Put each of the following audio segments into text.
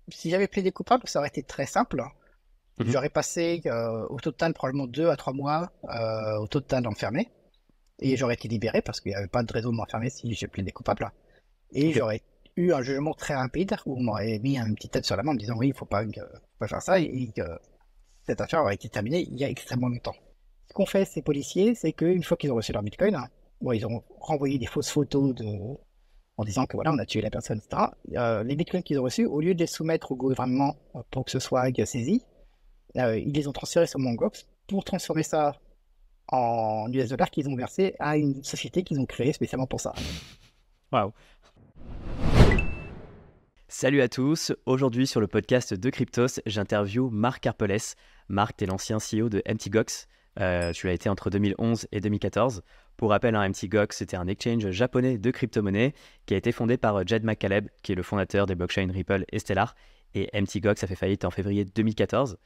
si j'avais plaidé coupable, ça aurait été très simple. Mhm. J'aurais passé au total probablement 2 à 3 mois au total enfermé. Et j'aurais été libéré parce qu'il n'y avait pas de raison de m'enfermer si j'ai plaidé coupable. Et Ok. j'aurais eu un jugement très rapide où on m'aurait mis une petite tête sur la main en me disant oui, il faut pas, faut pas faire ça et que cette affaire aurait été terminée il y a extrêmement longtemps. Ce qu'ont fait ces policiers, c'est qu'une fois qu'ils ont reçu leur bitcoin, bon, ils ont renvoyé des fausses photos en disant que voilà, on a tué la personne, etc. Les bitcoins qu'ils ont reçus, au lieu de les soumettre au gouvernement pour que ce soit saisi, ils les ont transférés sur Mongox pour transformer ça en US dollars qu'ils ont versé à une société qu'ils ont créée spécialement pour ça. Waouh. Salut à tous. Aujourd'hui sur le podcast de Cryptos, j'interview Marc Harpeles. Marc, t'es l'ancien CEO de MTGOX. Tu l'as été entre 2011 et 2014. Pour rappel, MTGOX, c'était un exchange japonais de crypto-monnaies qui a été fondé par Jed McCaleb, qui est le fondateur des blockchains Ripple et Stellar. Et MTGOX a fait faillite en février 2014.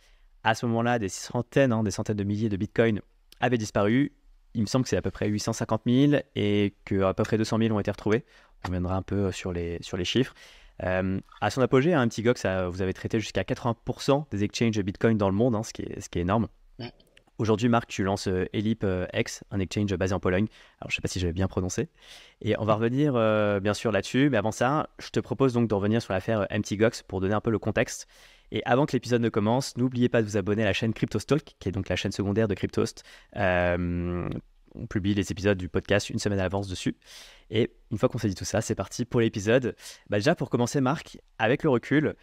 À ce moment-là, des centaines de milliers de bitcoins avaient disparu. Il me semble que c'est à peu près 850 000 et qu'à peu près 200 000 ont été retrouvés. On reviendra un peu sur les chiffres. À son apogée, MTGOX, vous avez traité jusqu'à 80% des exchanges Bitcoin dans le monde, ce qui est énorme. Mm. Aujourd'hui, Marc, tu lances Elip X, un exchange basé en Pologne. Alors, je ne sais pas si j'avais bien prononcé. Et on va revenir bien sûr là-dessus. Mais avant ça, je te propose donc de revenir sur l'affaire MTGOX pour donner un peu le contexte. Et avant que l'épisode ne commence, n'oubliez pas de vous abonner à la chaîne Cryptostalk, qui est donc la chaîne secondaire de Cryptost. On publie les épisodes du podcast une semaine à l'avance dessus. Et une fois qu'on s'est dit tout ça, c'est parti pour l'épisode. Déjà, pour commencer, Marc, avec le recul,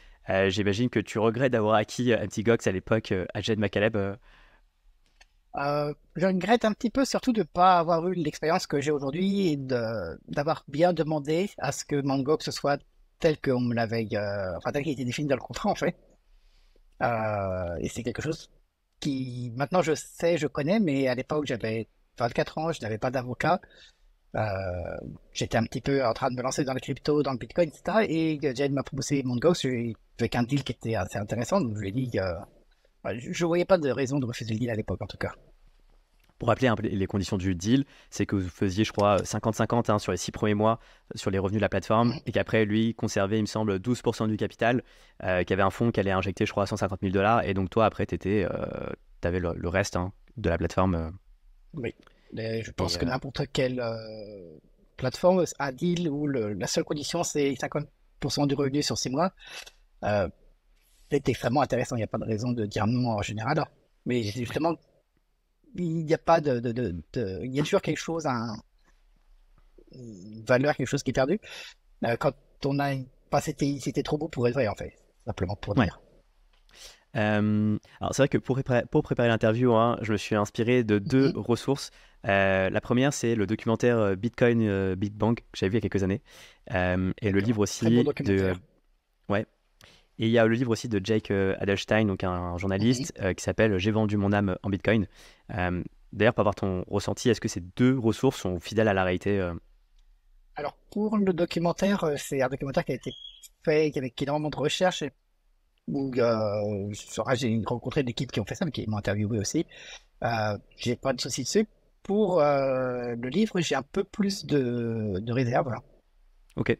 j'imagine que tu regrettes d'avoir acquis MTGOX à l'époque à Jed McCaleb. Je regrette un petit peu surtout de ne pas avoir eu l'expérience que j'ai aujourd'hui et d'avoir bien demandé à ce que Mangox soit tel qu'on me l'avait, enfin tel qu'il était défini dans le contrat en fait. Et c'est quelque chose qui maintenant je sais, je connais, mais à l'époque j'avais 24 ans, je n'avais pas d'avocat. Euh, J'étais un petit peu en train de me lancer dans la crypto, dans le Bitcoin, etc. Et Jane m'a proposé Mongox avec un deal qui était assez intéressant. Donc je lui ai dit que je voyais pas de raison de refuser le deal à l'époque en tout cas. Pour rappeler un peu les conditions du deal, c'est que vous faisiez, je crois, 50-50 sur les 6 premiers mois sur les revenus de la plateforme et qu'après, lui, conservait, il me semble, 12% du capital, qu'il y avait un fonds qui allait injecter, je crois, 150 000 dollars. Et donc, toi, après, tu avais le reste de la plateforme. Oui. Mais je Et, pense que n'importe quelle plateforme a deal où la seule condition c'est 50% du revenu sur 6 mois, euh, c'est extrêmement intéressant. Il n'y a pas de raison de dire non en général. Mais justement, il n'y a pas il y a toujours quelque chose, une valeur, quelque chose qui est perdu. Quand on a, pas, c'était trop beau pour être vrai en fait, simplement pour ouais. dire. Alors, c'est vrai que pour préparer l'interview, je me suis inspiré de deux Mhm. ressources. La première, c'est le documentaire Bitcoin Big Bang que j'avais vu il y a quelques années. Et le livre D'accord. Très bon aussi de... documentaire. Ouais. Et il y a le livre aussi de Jake Adelstein, donc un Mhm. journaliste, qui s'appelle J'ai vendu mon âme en Bitcoin. Euh, D'ailleurs, pour avoir ton ressenti, est-ce que ces deux ressources sont fidèles à la réalité Alors pour le documentaire, c'est un documentaire qui a été fait avec énormément de recherches où j'ai rencontré des équipes qui ont fait ça, mais qui m'ont interviewé aussi. J'ai pas de souci dessus. Pour le livre, j'ai un peu plus de réserve. Ok.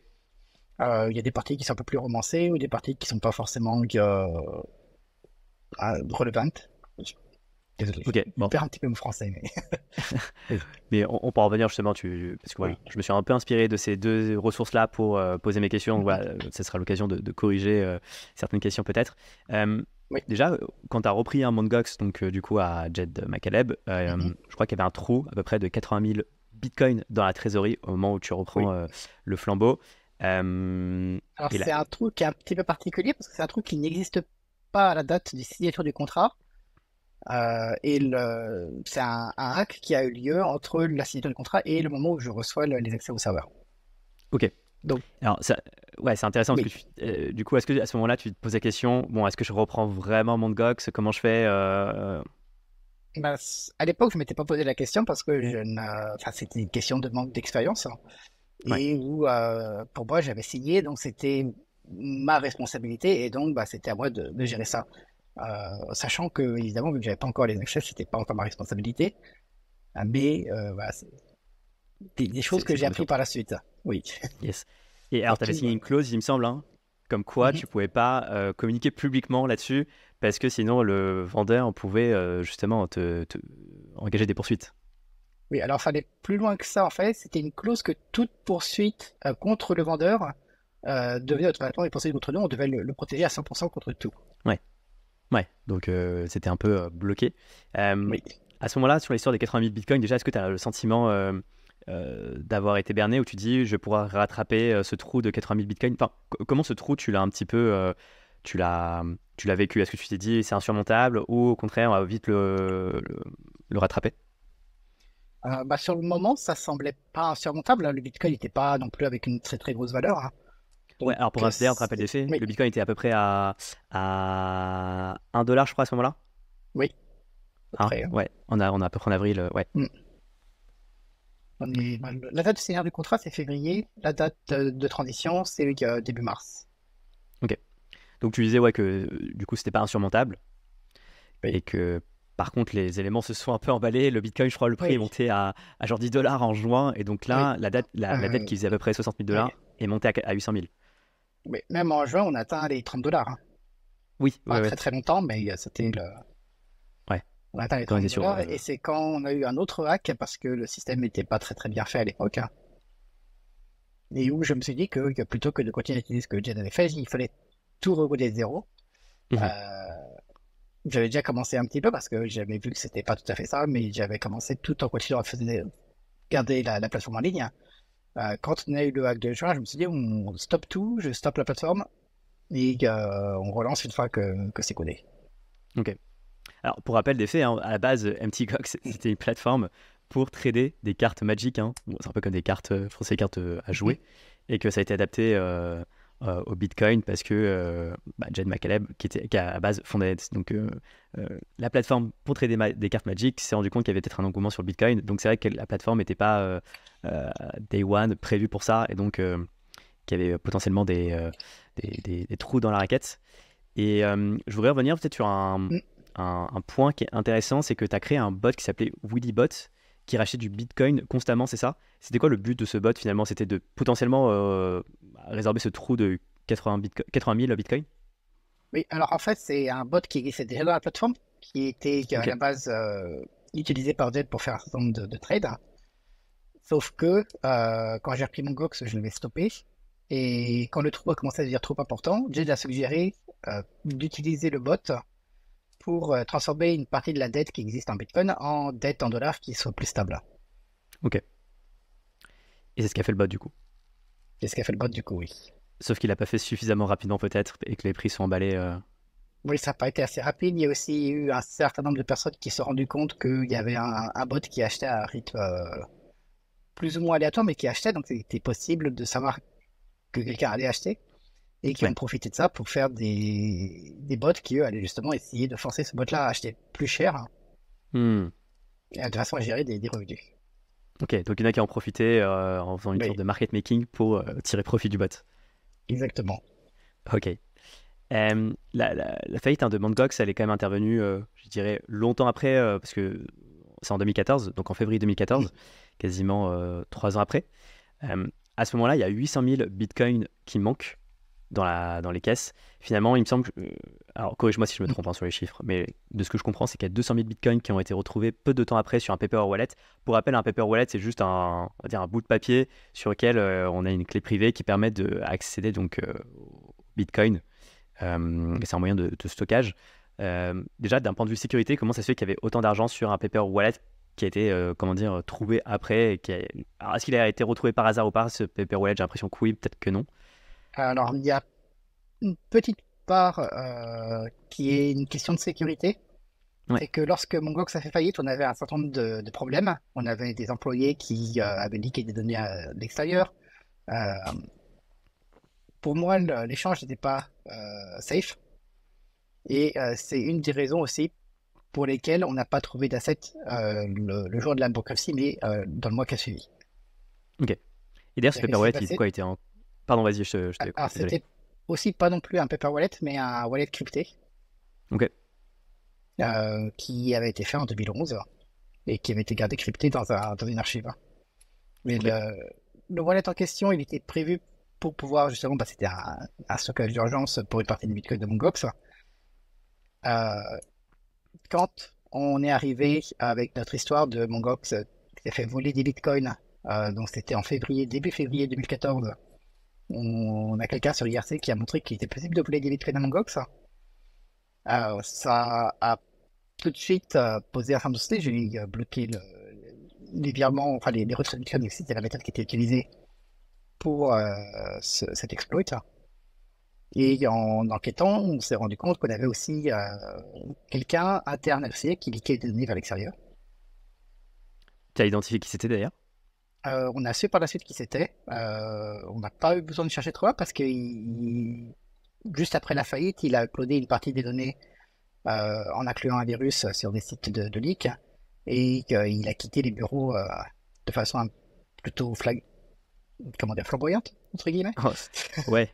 Il y a des parties qui sont un peu plus romancées ou des parties qui sont pas forcément relevantes. Désolé, Ok, je bon. perds un petit peu mon français. Mais on peut en revenir justement, parce que voilà, Oui. je me suis un peu inspiré de ces deux ressources-là pour poser mes questions. Donc voilà, ce sera l'occasion de corriger certaines questions peut-être. Euh, Oui. Déjà, quand tu as repris un Mt. Gox, donc du coup à Jed McCaleb, je crois qu'il y avait un trou à peu près de 80 000 bitcoins dans la trésorerie au moment où tu reprends Oui. le flambeau. Euh, Alors et là, c'est un truc qui est un petit peu particulier parce que c'est un truc qui n'existe pas à la date de signature du contrat. C'est un hack qui a eu lieu entre la signature du contrat et le moment où je reçois les accès au serveur. ok. Donc, Alors, ça, ouais, c'est intéressant parce oui. que du coup, est-ce que à ce moment-là, tu te poses la question, bon, est-ce que je reprends vraiment Mt. Gox? Comment je fais Bah, à l'époque, je m'étais pas posé la question parce que enfin, c'était une question de manque d'expérience Ouais. et où, pour moi, j'avais signé, donc c'était ma responsabilité et donc, bah, c'était à moi de gérer ça. Sachant que, évidemment, vu que j'avais pas encore les accès, c'était pas encore ma responsabilité. Mais voilà, c'est des choses que C'est j'ai appris conscient. par la suite. Oui. Yes. Et alors, tu avais Surtout, signé une clause, il me semble, hein, comme quoi tu pouvais pas communiquer publiquement là-dessus parce que sinon le vendeur pouvait justement te engager des poursuites. Oui, alors ça allait plus loin que ça en fait. C'était une clause que toute poursuite contre le vendeur devait automatiquement être poursuite contre nous. On devait le protéger à 100% contre tout. Ouais, ouais. Donc c'était un peu bloqué. Oui. À ce moment-là, sur l'histoire des 80 000 bitcoins, déjà, est-ce que tu as le sentiment d'avoir été berné ou tu dis je vais pouvoir rattraper ce trou de 80 000 bitcoins? Enfin, comment ce trou, tu l'as un petit peu tu l'as vécu? Est-ce que tu t'es dit c'est insurmontable ou au contraire, on va vite le rattraper? Sur le moment, ça semblait pas insurmontable, hein. Le Bitcoin n'était pas non plus avec une très très grosse valeur, hein. Ouais, Donc, alors pour un te rappelle des faits, oui, le bitcoin était à peu près à 1 dollar, je crois, à ce moment-là. oui, à peu Hein, près, hein. ouais, on a à peu près en avril, ouais. Mm. La date de signature du contrat, c'est février. La date de transition, c'est début mars. Ok. Donc tu disais ouais, que du coup, c'était pas insurmontable Oui. et que par contre, les éléments se sont un peu emballés. Le bitcoin, je crois, le prix est Oui, monté à genre 10 dollars en juin. Et donc oui. là, la dette qui faisait à peu près 60 000 Oui. dollars est montée à 800 000. Oui. Même en juin, on a atteint les 30 dollars, hein. Oui, Pas ouais, ouais. très très longtemps, mais Ouais, on a atteint les quand on 30 était sur. dollars. Et c'est quand on a eu un autre hack, parce que le système n'était pas très très bien fait à l'époque, hein. Et où je me suis dit que plutôt que de continuer à utiliser ce que Jen avait fait, il fallait tout recoder de zéro. Mhm. Euh, J'avais déjà commencé un petit peu parce que j'avais vu que c'était pas tout à fait ça, mais j'avais commencé tout en continuant à garder la plateforme en ligne. Quand on a eu le hack de juin, je me suis dit on stoppe tout, je stoppe la plateforme et on relance une fois que c'est codé. Ok. Alors, pour rappel des faits, hein, à la base, MTGOX, c'était une plateforme pour trader des cartes Magic. Hein. Bon, c'est un peu comme des cartes, je pense, des cartes à jouer. Et que ça a été adapté au Bitcoin parce que Jed McCaleb, qui a à la base fondé donc, la plateforme pour trader des cartes Magic, s'est rendu compte qu'il y avait peut-être un engouement sur le Bitcoin. Donc, c'est vrai que la plateforme n'était pas Day One prévue pour ça. Et donc, qu'il y avait potentiellement des trous dans la raquette. Et je voudrais revenir peut-être sur un point qui est intéressant, c'est que tu as créé un bot qui s'appelait WoodyBot qui rachetait du Bitcoin constamment, c'est ça? C'était quoi le but de ce bot finalement? C'était de potentiellement résorber ce trou de 80 000 Bitcoin? Oui, alors en fait, c'est un bot qui existait déjà dans la plateforme, qui était à Ok, la base utilisé par Jet pour faire un certain nombre de trades. Sauf que quand j'ai repris mon Gox, je l'avais stoppé. Et quand le trou a commencé à devenir trop important, Jed a suggéré d'utiliser le bot pour transformer une partie de la dette qui existe en Bitcoin en dette en dollars qui soit plus stable. ok. Et c'est ce qu'a fait le bot du coup. C'est ce qu'a fait le bot du coup, oui. Sauf qu'il n'a pas fait suffisamment rapidement peut-être et que les prix sont emballés. Oui, ça n'a pas été assez rapide. Il y a aussi eu un certain nombre de personnes qui se sont rendues compte qu'il y avait un bot qui achetait à un rythme plus ou moins aléatoire, mais qui achetait, donc c'était possible de savoir que quelqu'un allait acheter, et qui ont Ouais. profité de ça pour faire des bots qui, eux, allaient justement essayer de forcer ce bot-là à acheter plus cher, hein, Hmm. et de façon à gérer des revenus. Ok, donc il y en a qui en ont profité en faisant une sorte Oui, de market making pour tirer profit du bot. exactement. Ok. La faillite de Mt. Gox, elle est quand même intervenue, je dirais, longtemps après, parce que c'est en 2014, donc en février 2014, quasiment 3 ans après. À ce moment-là, il y a 800 000 bitcoins qui manquent dans les caisses. Finalement, il me semble que, alors corrige-moi si je me trompe hein, sur les chiffres, mais de ce que je comprends, c'est qu'il y a 200 000 bitcoins qui ont été retrouvés peu de temps après sur un paper wallet. Pour rappel, un paper wallet, c'est juste on va dire un bout de papier sur lequel on a une clé privée qui permet d'accéder donc au bitcoin. Et c'est un moyen de stockage. Déjà, d'un point de vue sécurité, comment ça se fait qu'il y avait autant d'argent sur un paper wallet qui a été, comment dire, trouvé après Alors, est-ce qu'il a été retrouvé par hasard ou pas, ce paper wallet? J'ai l'impression que oui, peut-être que non. Alors, il y a une petite part qui est une question de sécurité. Ouais, C'est que lorsque Mongox a fait faillite, on avait un certain nombre de problèmes. On avait des employés qui avaient leaké des données à l'extérieur. Euh, pour moi, l'échange n'était pas safe. Et c'est une des raisons aussi pour lesquelles on n'a pas trouvé d'assets le jour de la bankruptcy, mais dans le mois qui a suivi. ok. Et d'ailleurs, ce C'est-à-dire paper qu'il s'est wallet, il était passé. quoi? Il était en... Pardon, vas-y, je te Alors, coupe, désolé. c'était aussi pas non plus un paper wallet, mais un wallet crypté Ok, qui avait été fait en 2011 et qui avait été gardé crypté dans une archive. Mais ok. le wallet en question, il était prévu pour pouvoir justement, c'était un stockage d'urgence pour une partie des bitcoins de Mongox. Quand on est arrivé avec notre histoire de Mongox qui s'est fait voler des bitcoins, donc c'était en début février 2014, on a quelqu'un sur l'IRC qui a montré qu'il était possible de voler des bitcoins à Mongox. Ça a tout de suite posé un certain souci. J'ai bloqué les virements, enfin les retraits de bitcoin, c'était la méthode qui était utilisée pour cet exploit. Et en enquêtant, on s'est rendu compte qu'on avait aussi quelqu'un interne à l'OCE qui liquait des données vers l'extérieur. Tu as identifié qui c'était d'ailleurs? On a su par la suite qui c'était. On n'a pas eu besoin de chercher trop loin parce que juste après la faillite, il a uploadé une partie des données en incluant un virus sur des sites de leak et il a quitté les bureaux de façon plutôt flamboyante, entre guillemets. Ouais.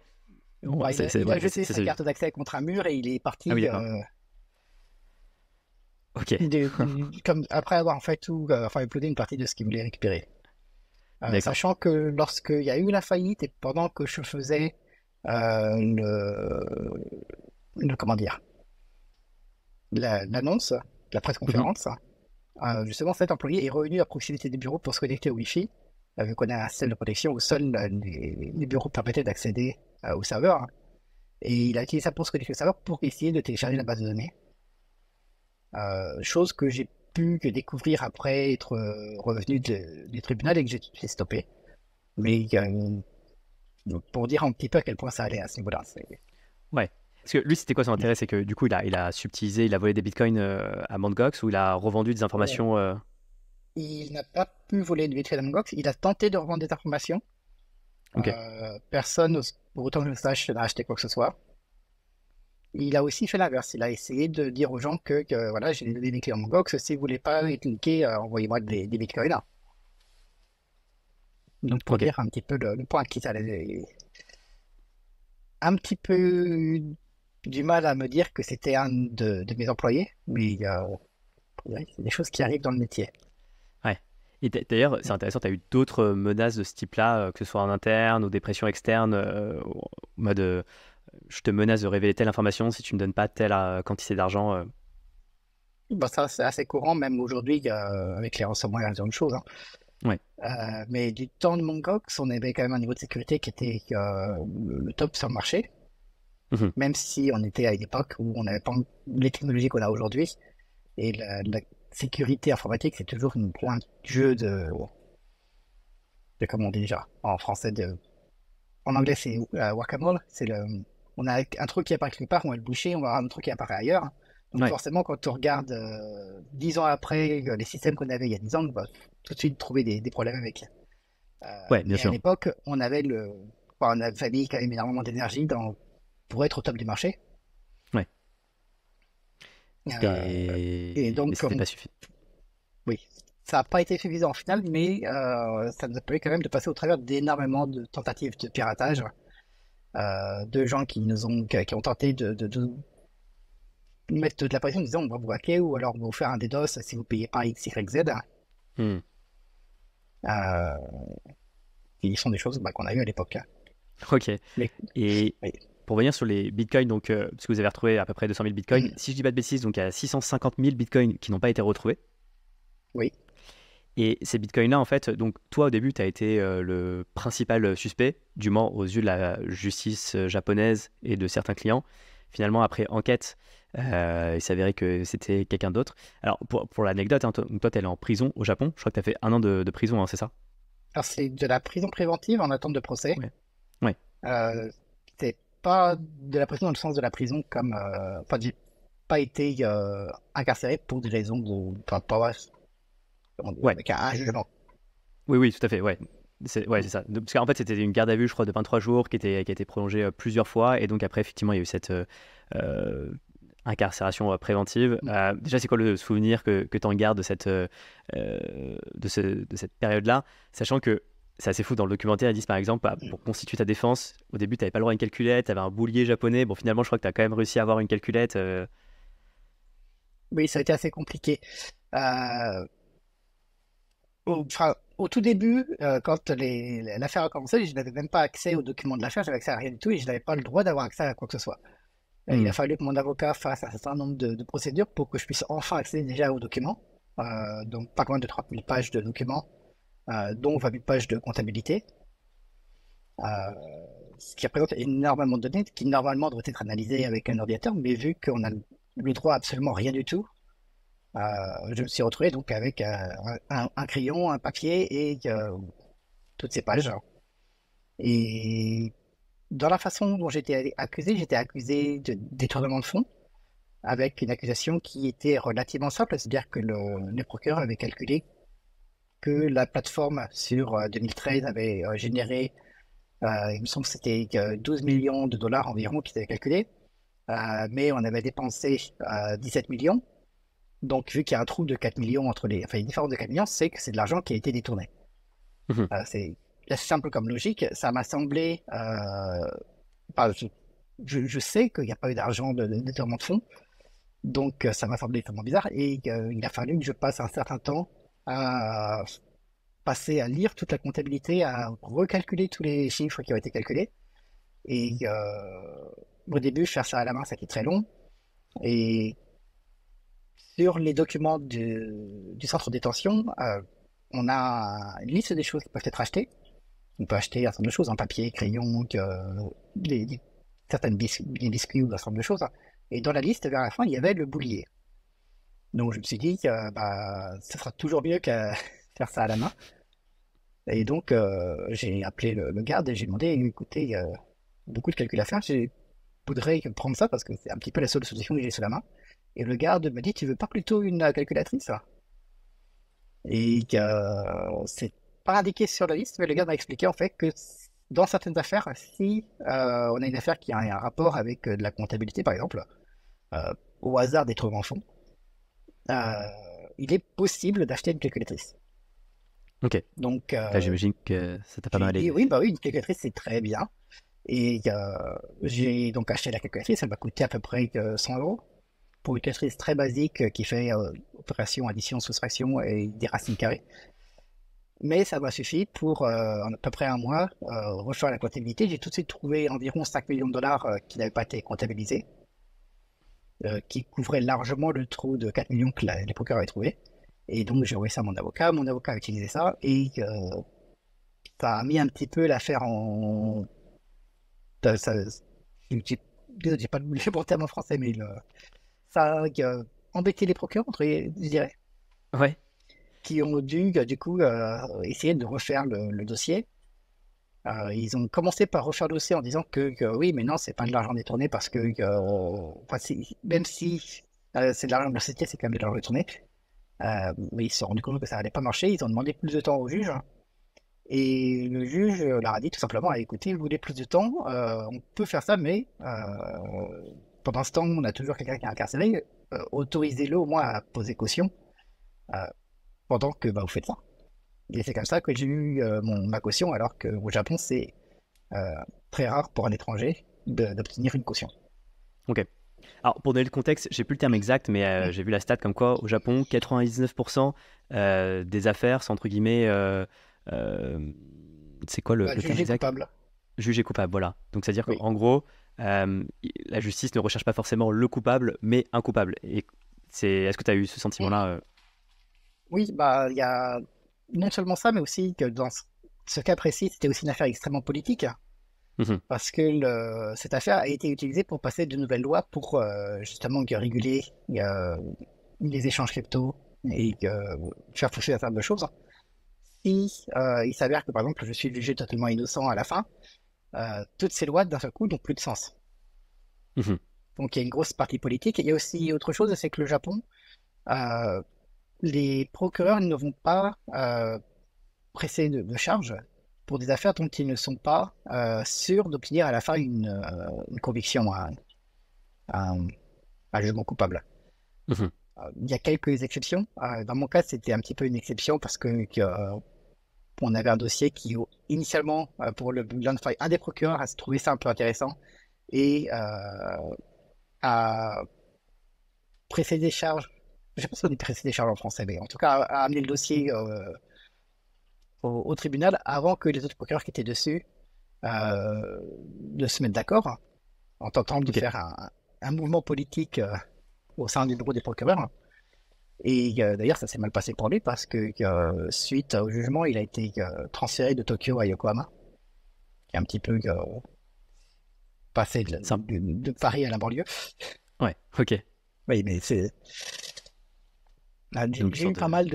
Il a jeté sa carte d'accès contre un mur et il est parti. Ah oui, ok. Comme après avoir en fait uploadé une partie de ce qu'il voulait récupérer. Sachant que lorsqu'il y a eu la faillite et pendant que je faisais l'annonce, la presse conférence, justement cet employé est revenu à proximité des bureaux pour se connecter au Wi-Fi, vu qu'on a un système de protection où seuls les bureaux permettaient d'accéder au serveur. Et il a utilisé ça pour se connecter au serveur pour essayer de télécharger la base de données. Chose que j'ai pu découvrir après être revenu du tribunal et que j'ai stoppé. Mais pour dire un petit peu à quel point ça allait à ce niveau-là. Ouais. Parce que lui, c'était quoi son intérêt? C'est que du coup, il a subtilisé, il a volé des bitcoins à Mt. Gox ou il a revendu des informations Il n'a pas pu voler de bitcoin à Mt. Gox. Il a tenté de revendre des informations. Okay. Personne, pour autant que je sache, n'a acheté quoi que ce soit. Il a aussi fait l'inverse. Il a essayé de dire aux gens que voilà, j'ai donné des clés en Mt. Gox. Si vous voulez pas être linké, envoyez-moi des bitcoins. Donc pour dire un petit peu le point qui allait un petit peu du mal à me dire que c'était un de mes employés, mais c'est des choses qui arrivent dans le métier. Ouais. Et d'ailleurs, c'est intéressant, tu as eu d'autres menaces de ce type-là, que ce soit en interne ou des pressions externes, en mode je te menace de révéler telle information si tu ne me donnes pas telle quantité d'argent. Bon, ça, c'est assez courant, même aujourd'hui, avec les ransomware et ce genre de choses. Ouais. Mais du temps de Mongox, on avait quand même un niveau de sécurité qui était le top sur le marché. Mm-hmm. Même si on était à une époque où on n'avait pas les technologies qu'on a aujourd'hui. Et la sécurité informatique, c'est toujours une point de jeu de comment on dit déjà en français, en anglais c'est whack-a-mole. On a un truc qui apparaît quelque part, on va le boucher, on va avoir un truc qui apparaît ailleurs. Donc forcément, quand on regarde 10 ans après les systèmes qu'on avait il y a 10 ans, on va tout de suite trouver des problèmes avec. Ouais, bien sûr. À l'époque, on avait quand même énormément d'énergie pour être au top du marché. Ouais. Et donc, c'était pas suffisant. Oui, ça n'a pas été suffisant au final, mais ça nous a permis quand même de passer au travers d'énormément de tentatives de piratage, de gens qui ont tenté de mettre de la pression en disant on va vous hacker ou alors on va vous faire un DDoS si vous payez pas X, Y, Z. Qui sont des choses qu'on a eues à l'époque. Ok. Et pour revenir sur les bitcoins, donc, parce que vous avez retrouvé à peu près 200 000 bitcoins, si je dis pas de bêtises, donc il y a 650 000 bitcoins qui n'ont pas été retrouvés. Oui. Et ces bitcoins-là, en fait, donc toi au début, tu as été le principal suspect, du moins aux yeux de la justice japonaise et de certains clients. Finalement, après enquête, il s'avérait que c'était quelqu'un d'autre. Alors, pour l'anecdote, hein, toi, tu es allé en prison au Japon. Je crois que tu as fait 1 an de prison, hein, c'est ça? Alors, c'est de la prison préventive en attente de procès. Ouais. C'est pas de la prison dans le sens de la prison comme... Enfin, j'ai pas été incarcéré pour des raisons de... avec un jugement. Oui, tout à fait, ouais. C'est ça. Parce qu'en fait, c'était une garde à vue, je crois, de 23 jours qui a été prolongée plusieurs fois. Et donc après, effectivement, il y a eu cette incarcération préventive. Déjà, c'est quoi le souvenir que tu en gardes de cette période-là, sachant que c'est assez fou dans le documentaire, ils disent par exemple, pour constituer ta défense, au début, tu n'avais pas le droit à une calculette, tu avais un boulier japonais. Bon, finalement, je crois que tu as quand même réussi à avoir une calculette. Oui, ça a été assez compliqué. Au tout début, quand l'affaire a commencé, je n'avais même pas accès aux documents de l'affaire, j'avais accès à rien du tout et je n'avais pas le droit d'avoir accès à quoi que ce soit. Il a Hmm. fallu que mon avocat fasse un certain nombre de procédures pour que je puisse enfin accéder déjà aux documents. Donc pas loin de 3000 pages de documents, dont 20 000 pages de comptabilité, euh, ce qui représente énormément de données qui normalement devraient être analysées avec un ordinateur, mais vu qu'on a le droit à absolument rien du tout, je me suis retrouvé donc avec un crayon, un papier et toutes ces pages. Et dans la façon dont j'étais accusé de détournement de fonds, avec une accusation qui était relativement simple, c'est-à-dire que le procureur avait calculé que la plateforme sur 2013 avait généré, il me semble que c'était 12 millions de dollars environ qui étaient calculés, mais on avait dépensé 17 millions. Donc, vu qu'il y a un trou de 4 millions entre enfin, une différence de 4 millions, c'est que c'est de l'argent qui a été détourné. Mhm. C'est assez simple comme logique. Ça m'a semblé. Enfin, je sais qu'il n'y a pas eu d'argent de détournement de fonds, donc ça m'a semblé vraiment bizarre. Et il a fallu que je passe un certain temps à passer à lire toute la comptabilité, à recalculer tous les chiffres qui ont été calculés. Et au début, faire ça à la main, ça a été très long. Et sur les documents du centre de détention, on a une liste des choses qui peuvent être achetées. On peut acheter un certain nombre de choses, en papier, crayon, certaines des biscuits ou un certain nombre de choses. Et dans la liste, vers la fin, il y avait le boulier. Donc je me suis dit que bah, ça sera toujours mieux qu'à faire ça à la main. Et donc j'ai appelé le garde et j'ai demandé, écoutez, il y a beaucoup de calculs à faire, je voudrais prendre ça parce que c'est un petit peu la seule solution que j'ai sous la main. Et le garde me dit, tu veux pas plutôt une calculatrice? Et c'est pas indiqué sur la liste, mais le gars m'a expliqué en fait que dans certaines affaires, si on a une affaire qui a un rapport avec de la comptabilité, par exemple, euh, au hasard des trucs en fond, il est possible d'acheter une calculatrice. Ok. Donc, Là, j'imagine que ça t'a pas j'ai mal dit aidé. oui, bah oui, une calculatrice c'est très bien. Et j'ai donc acheté la calculatrice, elle m'a coûté à peu près 100 euros pour une calculatrice très basique qui fait opération, addition, soustraction et des racines carrées. Mais ça m'a suffi pour à peu près un mois refaire la comptabilité. J'ai tout de suite trouvé environ 5 millions de dollars qui n'avaient pas été comptabilisés, qui couvraient largement le trou de 4 millions que les procureurs avaient trouvé. Et donc j'ai envoyé ça à mon avocat. Mon avocat a utilisé ça et ça a mis un petit peu l'affaire en. Ça, j'ai pas le bon terme en français, mais ça a embêté les procureurs, je dirais, Ouais. qui ont dû du coup essayer de refaire le dossier. Ils ont commencé par refaire le dossier en disant que oui, mais non, c'est pas de l'argent détourné parce que enfin, même si c'est de l'argent de la société, c'est quand même de l'argent détourné. Mais ils se sont rendus compte que ça allait pas marcher. Ils ont demandé plus de temps au juge. Et le juge leur a dit tout simplement, ah, écoutez, vous voulez plus de temps, on peut faire ça, mais pendant ce temps, on a toujours quelqu'un qui est incarcéré. Autorisez-le au moins à poser caution euh, pendant que bah, vous faites ça. Et c'est comme ça que j'ai eu ma caution, alors qu'au Japon, c'est euh, très rare pour un étranger d'obtenir une caution. Ok. Alors, pour donner le contexte, j'ai plus le terme exact, mais Mm. j'ai vu la stat comme quoi au Japon, 99% des affaires sont entre guillemets. Euh, c'est quoi le terme Jugé exact? coupable. Jugé coupable, voilà. Donc, c'est-à-dire Oui. qu'en gros, la justice ne recherche pas forcément le coupable, mais un coupable. Et est-ce que tu as eu ce Mm. sentiment-là Oui, bah il y a non seulement ça, mais aussi que dans ce cas précis, c'était aussi une affaire extrêmement politique, Mhm. parce que cette affaire a été utilisée pour passer de nouvelles lois pour justement réguler les échanges crypto et faire pousser un certain nombre de choses. Si il s'avère que par exemple je suis jugé totalement innocent à la fin, toutes ces lois d'un seul coup n'ont plus de sens. Mhm. Donc il y a une grosse partie politique. Il y a aussi autre chose, c'est que le Japon, euh, les procureurs ne vont pas presser de charges pour des affaires dont ils ne sont pas sûrs d'obtenir à la fin une conviction, un, un jugement coupable. Mhm. Il y a quelques exceptions. Dans mon cas, c'était un petit peu une exception parce que on avait un dossier qui, initialement, pour le Landfire, un des procureurs a trouvé ça un peu intéressant et a pressé des charges. Je ne sais pas si on dit pressé des charges en français, mais en tout cas, a amené le dossier. au tribunal avant que les autres procureurs qui étaient dessus de se mettre d'accord en tentant de faire un mouvement politique au sein du bureau des procureurs. Et d'ailleurs, ça s'est mal passé pour lui parce que suite au jugement, il a été transféré de Tokyo à Yokohama, qui est un petit peu passé de Paris à la banlieue. Ouais, ok. Oui, mais c'est... J'ai eu pas mal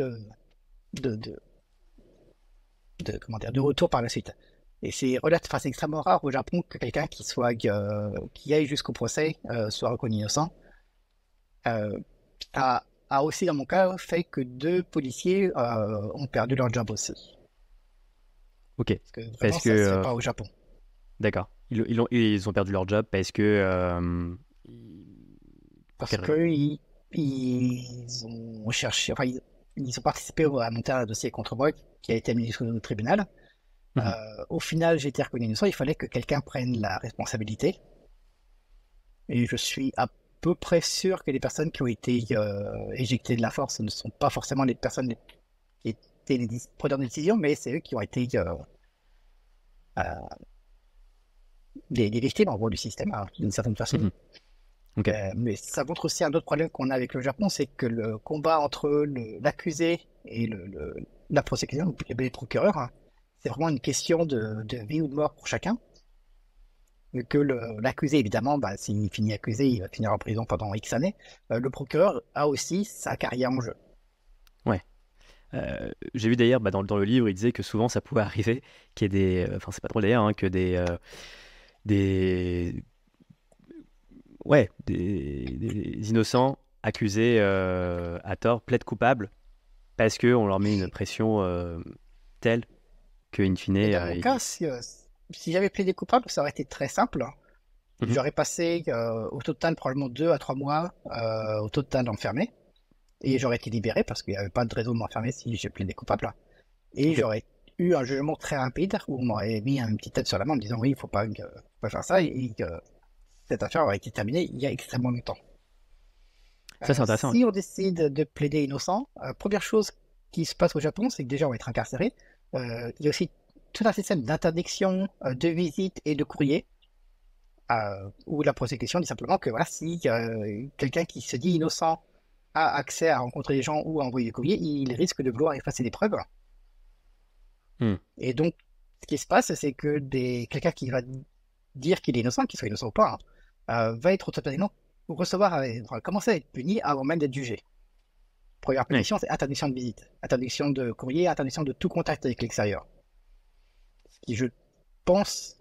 comment dire, de retours par la suite. Et c'est extrêmement rare au Japon que quelqu'un qui aille jusqu'au procès soit reconnu innocent. A aussi, dans mon cas, fait que 2 policiers ont perdu leur job aussi. Ok. Parce que vraiment, ça se fait pas au Japon. D'accord. Ils ont perdu leur job parce que... Parce qu'ils ont cherché... Enfin, ils ont participé à monter un dossier contre moi qui a été mis au tribunal. Au final, j'ai été reconnu innocent. Il fallait que quelqu'un prenne la responsabilité. Et je suis à peu près sûr que les personnes qui ont été éjectées de la force ne sont pas forcément les personnes qui étaient les preneurs de décision, mais c'est eux qui ont été des victimes en gros du système, d'une certaine façon. Okay. Mais ça montre aussi un autre problème qu'on a avec le Japon, c'est que le combat entre l'accusé et la prosecution, les procureurs, c'est vraiment une question de vie ou de mort pour chacun. Que l'accusé, évidemment, s'il finit accusé, il va finir en prison pendant X années. Le procureur a aussi sa carrière en jeu. Ouais. J'ai vu d'ailleurs dans le livre, il disait que souvent ça pouvait arriver qu'il y ait des... Enfin, c'est pas drôle d'ailleurs, que des innocents accusés à tort plaident coupables parce qu'on leur met une pression telle que, in fine... Dans mon cas, si j'avais plaidé coupable, ça aurait été très simple. J'aurais passé au total probablement 2 à 3 mois au total enfermé. Et j'aurais été libéré parce qu'il n'y avait pas de raison de m'enfermer si j'ai plaidé coupable. Et j'aurais eu un jugement très rapide où on m'aurait mis une petite tête sur la main en me disant oui, il ne faut pas faire ça et que cette affaire aurait été terminée il y a extrêmement longtemps. Ça, c'est intéressant. Si on décide de plaider innocent, première chose qui se passe au Japon, c'est que déjà on va être incarcéré. Il y a aussi tout un système d'interdiction de visite et de courrier. Où la prosecution dit simplement que voilà, si quelqu'un qui se dit innocent a accès à rencontrer des gens ou à envoyer des courriers, il risque de vouloir effacer des preuves. Et donc, ce qui se passe, c'est que quelqu'un qui va dire qu'il est innocent, qu'il soit innocent ou pas, va être automatiquement commencer à être puni avant même d'être jugé. Première punition, c'est interdiction de visite, interdiction de courrier, interdiction de tout contact avec l'extérieur. Ce qui, je pense,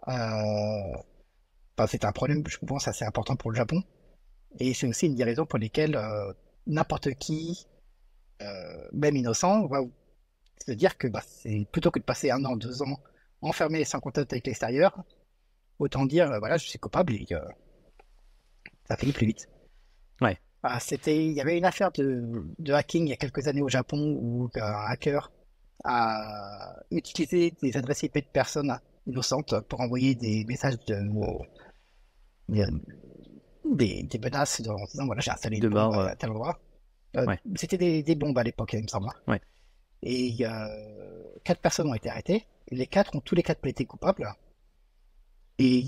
c'est un problème, je pense, assez important pour le Japon. Et c'est aussi une des raisons pour lesquelles n'importe qui, même innocent, va se dire que c'est plutôt que de passer 1 an, 2 ans enfermé sans contact avec l'extérieur, autant dire voilà, je suis coupable et ça finit plus vite. Ouais. Il y avait une affaire de hacking il y a quelques années au Japon où un hacker a utilisé des adresses IP de personnes innocentes pour envoyer des messages des menaces en disant voilà, j'ai installé une bombe à tel endroit. C'était des bombes à l'époque, il me semble. Ouais. Et 4 personnes ont été arrêtées. Et les 4 ont tous les 4 plaidé coupables. Et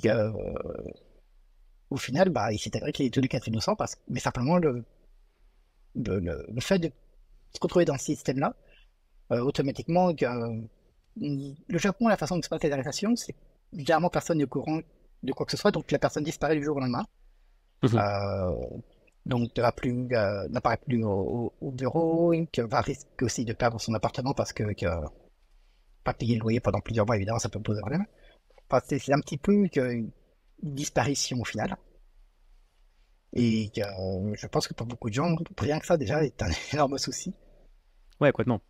au final, il s'est avéré qu'ils étaient tous les 4 innocents, mais simplement le fait de se retrouver dans ce système-là, automatiquement, le Japon, la façon de se passer les arrestations, c'est généralement personne n'est au courant de quoi que ce soit, donc la personne disparaît du jour au lendemain. Donc n'apparaît plus au bureau, va risquer aussi de perdre son appartement parce que pas payer le loyer pendant plusieurs mois, évidemment, ça peut poser problème. Enfin, c'est un petit peu une disparition au final. Et je pense que pour beaucoup de gens, rien que ça déjà est un énorme souci. Ouais, complètement.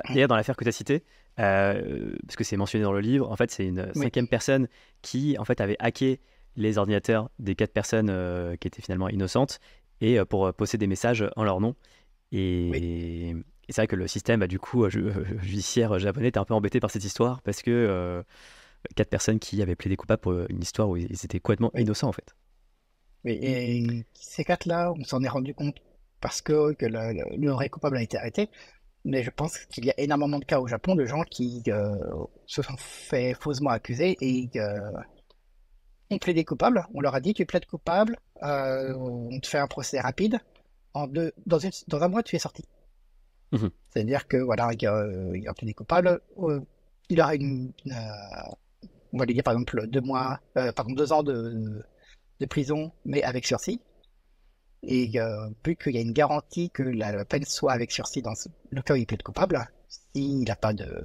D'ailleurs, dans l'affaire que tu as citée, parce que c'est mentionné dans le livre, en fait, c'est une 5e personne qui en fait avait hacké les ordinateurs des 4 personnes qui étaient finalement innocentes et pour poster des messages en leur nom. Et c'est vrai que le système, du coup, judiciaire japonais était un peu embêté par cette histoire parce que 4 personnes qui avaient plaidé coupable pour une histoire où ils étaient complètement innocents en fait. Et ces 4-là, on s'en est rendu compte parce que le vrai coupable a été arrêté. mais je pense qu'il y a énormément de cas au Japon de gens qui se sont fait faussement accuser et ont plaidé coupable. On leur a dit tu plaides coupable, on te fait un procès rapide. Dans un mois, tu es sorti. Mhm. C'est-à-dire que voilà, il a plaidé coupable. Il aura on va lui dire par exemple 2 ans de prison, mais avec sursis. Et vu qu'il y a une garantie que la peine soit avec sursis dans le cas où il plaide coupable, s'il n'a pas de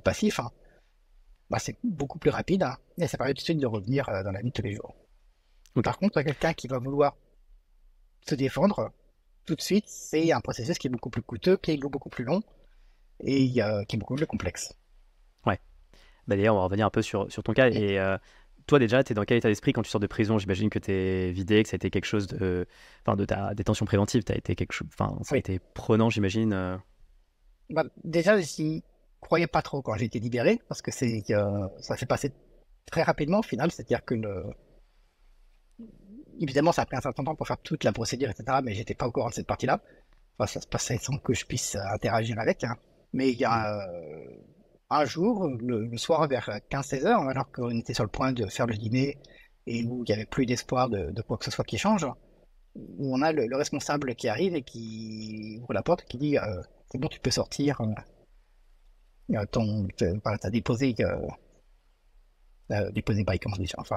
passif, hein, bah, c'est beaucoup plus rapide, hein, et ça permet tout de suite de revenir dans la vie de tous les jours. Ok. Par contre, quelqu'un qui va vouloir se défendre, tout de suite, c'est un processus qui est beaucoup plus coûteux, qui est beaucoup plus long et qui est beaucoup plus complexe. Ouais. Bah, d'ailleurs, on va revenir un peu sur ton cas. Et toi, déjà, tu es dans quel état d'esprit quand tu sors de prison? J'imagine que tu es vidé, que ça a été quelque chose de ta détention préventive. Ça a Oui. été prenant, j'imagine. Bah, déjà, j'y croyais pas trop quand j'ai été libéré, parce que ça s'est passé très rapidement au final, c'est-à-dire que évidemment, ça a pris un certain temps pour faire toute la procédure, etc., mais j'étais pas au courant de cette partie-là. Enfin, ça se passait sans que je puisse interagir avec, hein. Mais il y Mm. a un jour, le soir vers 15-16 heures, alors qu'on était sur le point de faire le dîner et où il n'y avait plus d'espoir de quoi que ce soit qui change, où on a le responsable qui arrive et qui ouvre la porte et qui dit c'est bon, tu peux sortir, voilà, t'as déposé bail, comment on dit ça, enfin,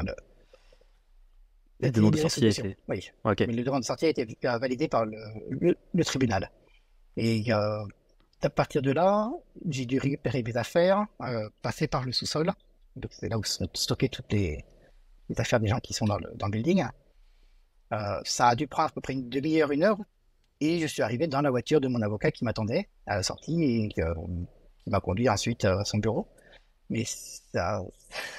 La des, demande de des sortie a restitutions, été. oui. Ok. Mais le droit de sortie a été validé par le tribunal. Et à partir de là, j'ai dû récupérer mes affaires, passer par le sous-sol. Donc c'est là où sont stockées toutes les affaires des gens qui sont dans le building. Ça a dû prendre à peu près une demi-heure, 1 heure. Et je suis arrivé dans la voiture de mon avocat qui m'attendait à la sortie et qui m'a conduit ensuite à son bureau. Mais ça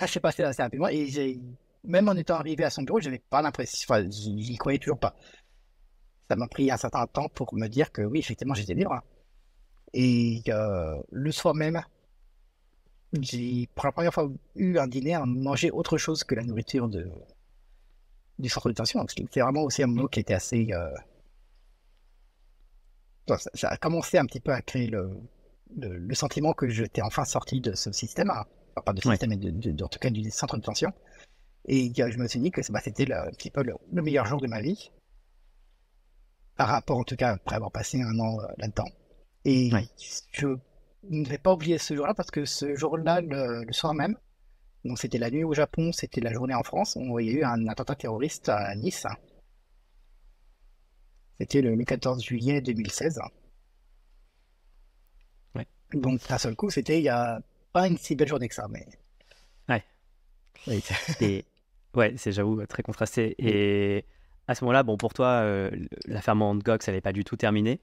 s'est passé assez rapidement. Et même en étant arrivé à son bureau, j'avais pas l'impression, enfin, j'y croyais toujours pas. Ça m'a pris un certain temps pour me dire que oui, effectivement, j'étais libre. Et le soir même, j'ai pour la première fois eu un dîner à manger autre chose que la nourriture du centre de détention. C'était vraiment aussi un moment qui était assez. Ça a commencé un petit peu à créer le sentiment que j'étais enfin sorti de ce système, hein. Enfin, pas de Ouais. système, mais en tout cas du centre de détention. Et je me suis dit que c'était un petit peu le meilleur jour de ma vie, par rapport en tout cas après avoir passé un an là-dedans. Et Ouais. je ne vais pas oublier ce jour-là parce que ce jour-là, le soir même, donc c'était la nuit au Japon, c'était la journée en France, il y a eu un attentat terroriste à Nice. C'était le 14 juillet 2016. Ouais. Donc d'un seul coup, c'était il y a pas une si belle journée que ça, mais Ouais. oui, Et ouais, c'est j'avoue très contrasté. oui, Et à ce moment-là, bon, pour toi, l'affaire Mt. Gox, elle n'est pas du tout terminée.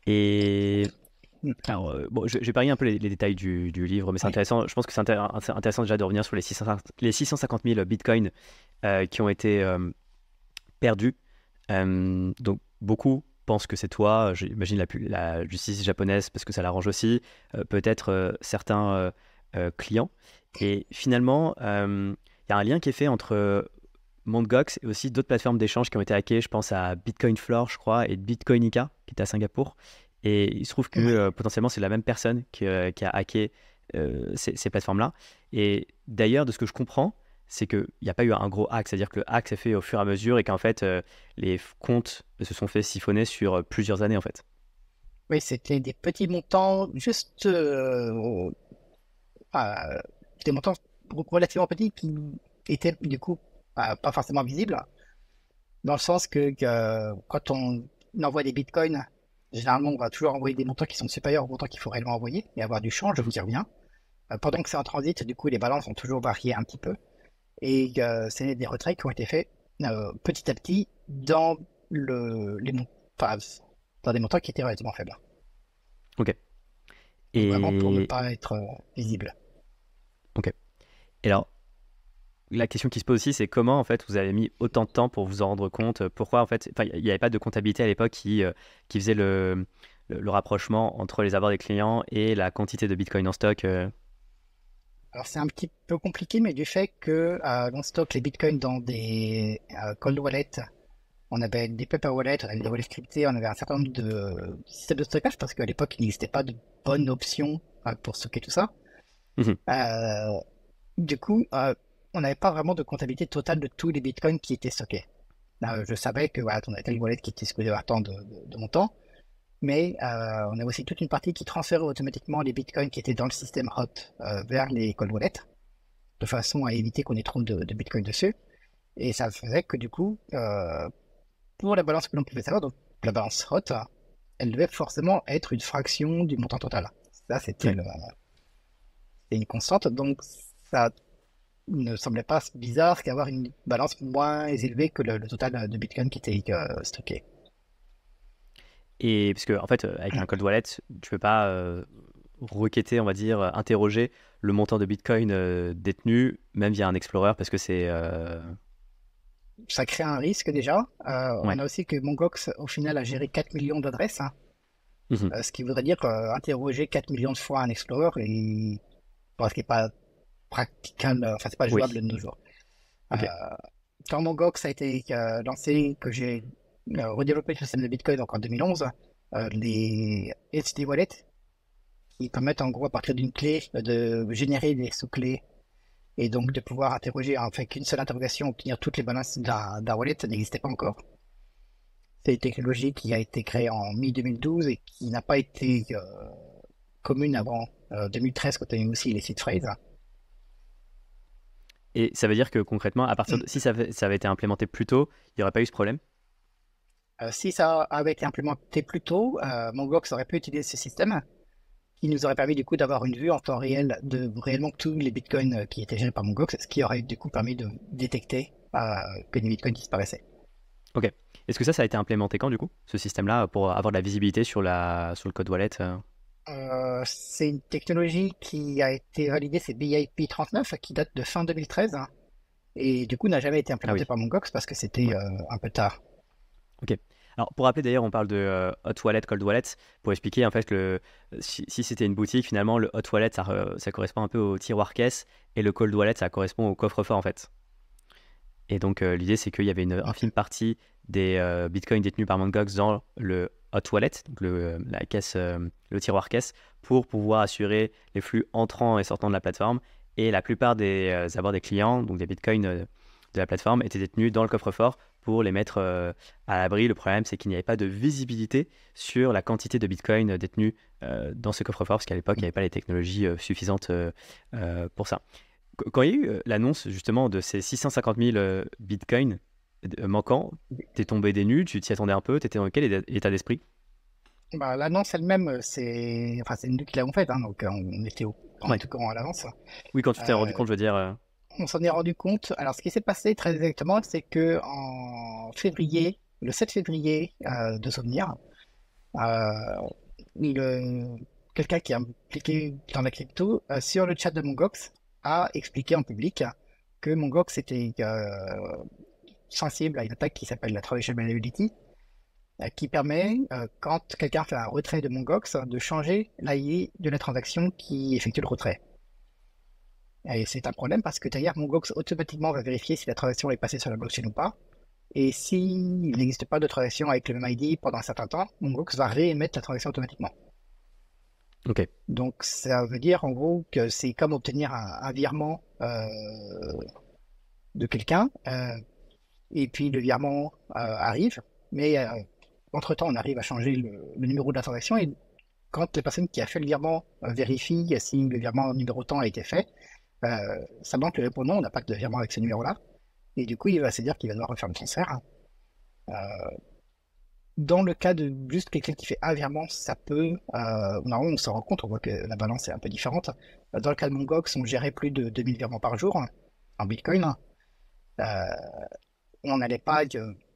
Et alors, bon, je vais parier un peu les détails du livre, mais c'est oui, intéressant. Je pense que c'est intéressant déjà de revenir sur les 650 000 bitcoins qui ont été perdus. Donc, beaucoup pensent que c'est toi. J'imagine la justice japonaise, parce que ça l'arrange aussi. Peut-être certains clients. Et finalement, il y a un lien qui est fait entre Mt. Gox et aussi d'autres plateformes d'échange qui ont été hackées. Je pense à Bitcoin Floor, je crois, et Bitcoinica, qui était à Singapour. Et il se trouve que oui. potentiellement, c'est la même personne qui a hacké ces plateformes-là. Et d'ailleurs, de ce que je comprends, c'est qu'il n'y a pas eu un gros hack. C'est-à-dire que le hack s'est fait au fur et à mesure et qu'en fait, les comptes se sont fait siphonner sur plusieurs années, en fait. Oui, c'était des petits montants, juste des montants relativement petits qui étaient du coup pas forcément visibles, dans le sens que quand on envoie des bitcoins, généralement on va toujours envoyer des montants qui sont supérieurs aux montants qu'il faut réellement envoyer et avoir du change, je vous y reviens. Pendant que c'est en transit, du coup les balances ont toujours varié un petit peu et c'est des retraits qui ont été faits petit à petit dans enfin, dans des montants qui étaient relativement faibles. Ok. Donc vraiment pour ne Et, pas être visible. ok. Et alors, la question qui se pose aussi, c'est comment en fait vous avez mis autant de temps pour vous en rendre compte? Pourquoi en fait, enfin, il n'y avait pas de comptabilité à l'époque qui faisait le rapprochement entre les avoirs des clients et la quantité de Bitcoin en stock. Alors c'est un petit peu compliqué, mais du fait que l'on stocke les bitcoins dans des cold wallets On avait des paper wallets, on avait des wallets scriptés, on avait un certain nombre de systèmes de stockage parce qu'à l'époque, il n'existait pas de bonne option pour stocker tout ça. Mhm. Du coup, on n'avait pas vraiment de comptabilité totale de tous les bitcoins qui étaient stockés. Je savais que voilà, on avait tel wallet qui était supposé avoir tant de montant, mais on a aussi toute une partie qui transférait automatiquement les bitcoins qui étaient dans le système hot vers les cold wallets, de façon à éviter qu'on ait trop de bitcoins dessus. Et ça faisait que du coup, pour la balance que l'on pouvait savoir, donc la balance hot, elle devait forcément être une fraction du montant total. Ça, c'était une constante, donc ça ne semblait pas bizarre qu'avoir une balance moins élevée que le total de Bitcoin qui était stocké. Et parce que en fait, avec un cold wallet, tu peux pas requêter, on va dire, interroger le montant de Bitcoin détenu, même via un Explorer, parce que c'est... Ça crée un risque déjà. Ouais. On a aussi que Mongox, au final, a géré 4 millions d'adresses, hein, Mhm. ce qui voudrait dire interroger 4 millions de fois un Explorer, et ce qui n'est pas praticable, enfin, c'est pas Oui. jouable de nos jours. Ok. Quand Mongox a été lancé, que j'ai redéveloppé le système de Bitcoin donc en 2011, les HD Wallets, qui permettent en gros à partir d'une clé de générer des sous-clés et donc de pouvoir interroger avec qu'une seule interrogation, obtenir toutes les balances d'un wallet, ça n'existait pas encore. C'est une technologie qui a été créée en mi-2012 et qui n'a pas été commune avant 2013 quand on a eu aussi les seed phrases. Et ça veut dire que concrètement, à partir de... si ça avait été implémenté plus tôt, il n'y aurait pas eu ce problème? Si ça avait été implémenté plus tôt, Mongox aurait pu utiliser ce système qui nous aurait permis du coup d'avoir une vue en temps réel de réellement tous les bitcoins qui étaient gérés par Mongox, ce qui aurait du coup permis de détecter que des bitcoins disparaissaient. Ok. Est-ce que ça a été implémenté quand, du coup, ce système-là, pour avoir de la visibilité sur le code wallet C'est une technologie qui a été validée, c'est BIP 39, qui date de fin 2013, hein, et du coup n'a jamais été Ah implémentée oui. par Mongox parce que c'était Ouais. un peu tard. Ok. Alors, pour rappeler d'ailleurs, on parle de hot wallet, cold wallet, pour expliquer en fait que si c'était une boutique, finalement, le hot wallet, ça correspond un peu au tiroir caisse, et le cold wallet, ça correspond au coffre-fort en fait. Et donc, l'idée, c'est qu'il y avait une infime partie des bitcoins détenus par Mt. Gox dans le hot wallet, donc la caisse, le tiroir caisse, pour pouvoir assurer les flux entrants et sortants de la plateforme. Et la plupart des abords des clients, donc des bitcoins de la plateforme, étaient détenus dans le coffre-fort pour les mettre à l'abri. Le problème, c'est qu'il n'y avait pas de visibilité sur la quantité de bitcoins détenus dans ce coffre-fort, parce qu'à l'époque, il n'y avait pas les technologies suffisantes pour ça. Quand il y a eu l'annonce justement de ces 650 000 bitcoins manquants, t'es tombé des nues, tu t'y attendais un peu, t'étais dans quel état d'esprit? Bah, l'annonce elle-même, c'est nous qui l'avons faite, hein, donc on était Ouais. tout courant à l'avance. Oui, quand tu t'es rendu Euh, compte, je veux dire. on s'en est rendu compte. Alors, ce qui s'est passé très exactement, c'est que en février, le 7 février de souvenir, euh, quelqu'un qui est impliqué dans la crypto sur le chat de Mongox a expliqué en public que Mongox était sensible à une attaque qui s'appelle la Transaction Malleability, qui permet, quand quelqu'un fait un retrait de Mongox, de changer l'ID de la transaction qui effectue le retrait. Et c'est un problème parce que derrière, Mongox automatiquement va vérifier si la transaction est passée sur la blockchain ou pas. Et s'il n'existe pas de transaction avec le même ID pendant un certain temps, Mongox va réémettre la transaction automatiquement. Ok. Donc ça veut dire en gros que c'est comme obtenir un virement de quelqu'un, et puis le virement arrive, mais entre-temps on arrive à changer le numéro de la transaction, et quand la personne qui a fait le virement vérifie si le virement numéro temps a été fait, sa banque lui répond non, on n'a pas de virement avec ce numéro-là, et du coup il va se dire qu'il va devoir refaire le transfert. Dans le cas de juste quelqu'un qui fait un virement, ça peut. Normalement, on se rend compte, on voit que la balance est un peu différente. Dans le cas de Mongox, on gérait plus de 2000 virements par jour en Bitcoin. Euh, on n'allait pas.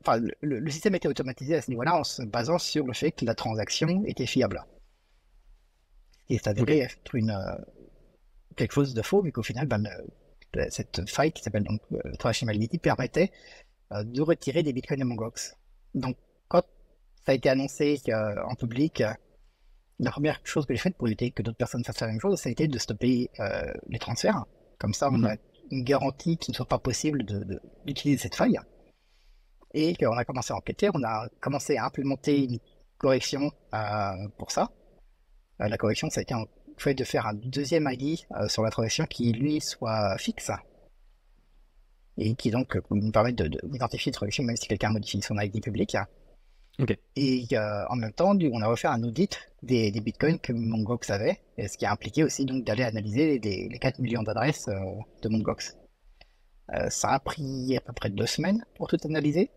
Enfin, le système était automatisé à ce niveau-là en se basant sur le fait que la transaction était fiable. Et ça Ok. devrait être quelque chose de faux, vu qu'au final, cette faille qui s'appelle donc Transaction Malleability permettait de retirer des bitcoins de Mongox. Donc, quand ça a été annoncé en public, la première chose que j'ai faite pour éviter que d'autres personnes fassent la même chose, ça a été de stopper les transferts. Comme ça, on Mhm. a une garantie qu'il ne soit pas possible d'utiliser cette faille. et qu'on a commencé à enquêter. On a commencé à implémenter une correction pour ça. La correction, ça a été en fait de faire un deuxième ID sur la transaction qui, lui, soit fixe et qui donc nous permet d'identifier une transaction même si quelqu'un modifie son ID public. Ok. Et en même temps, on a refait un audit des bitcoins que Mongox avait, et ce qui a impliqué aussi donc d'aller analyser les 4 millions d'adresses de Mongox. Ça a pris à peu près 2 semaines pour tout analyser.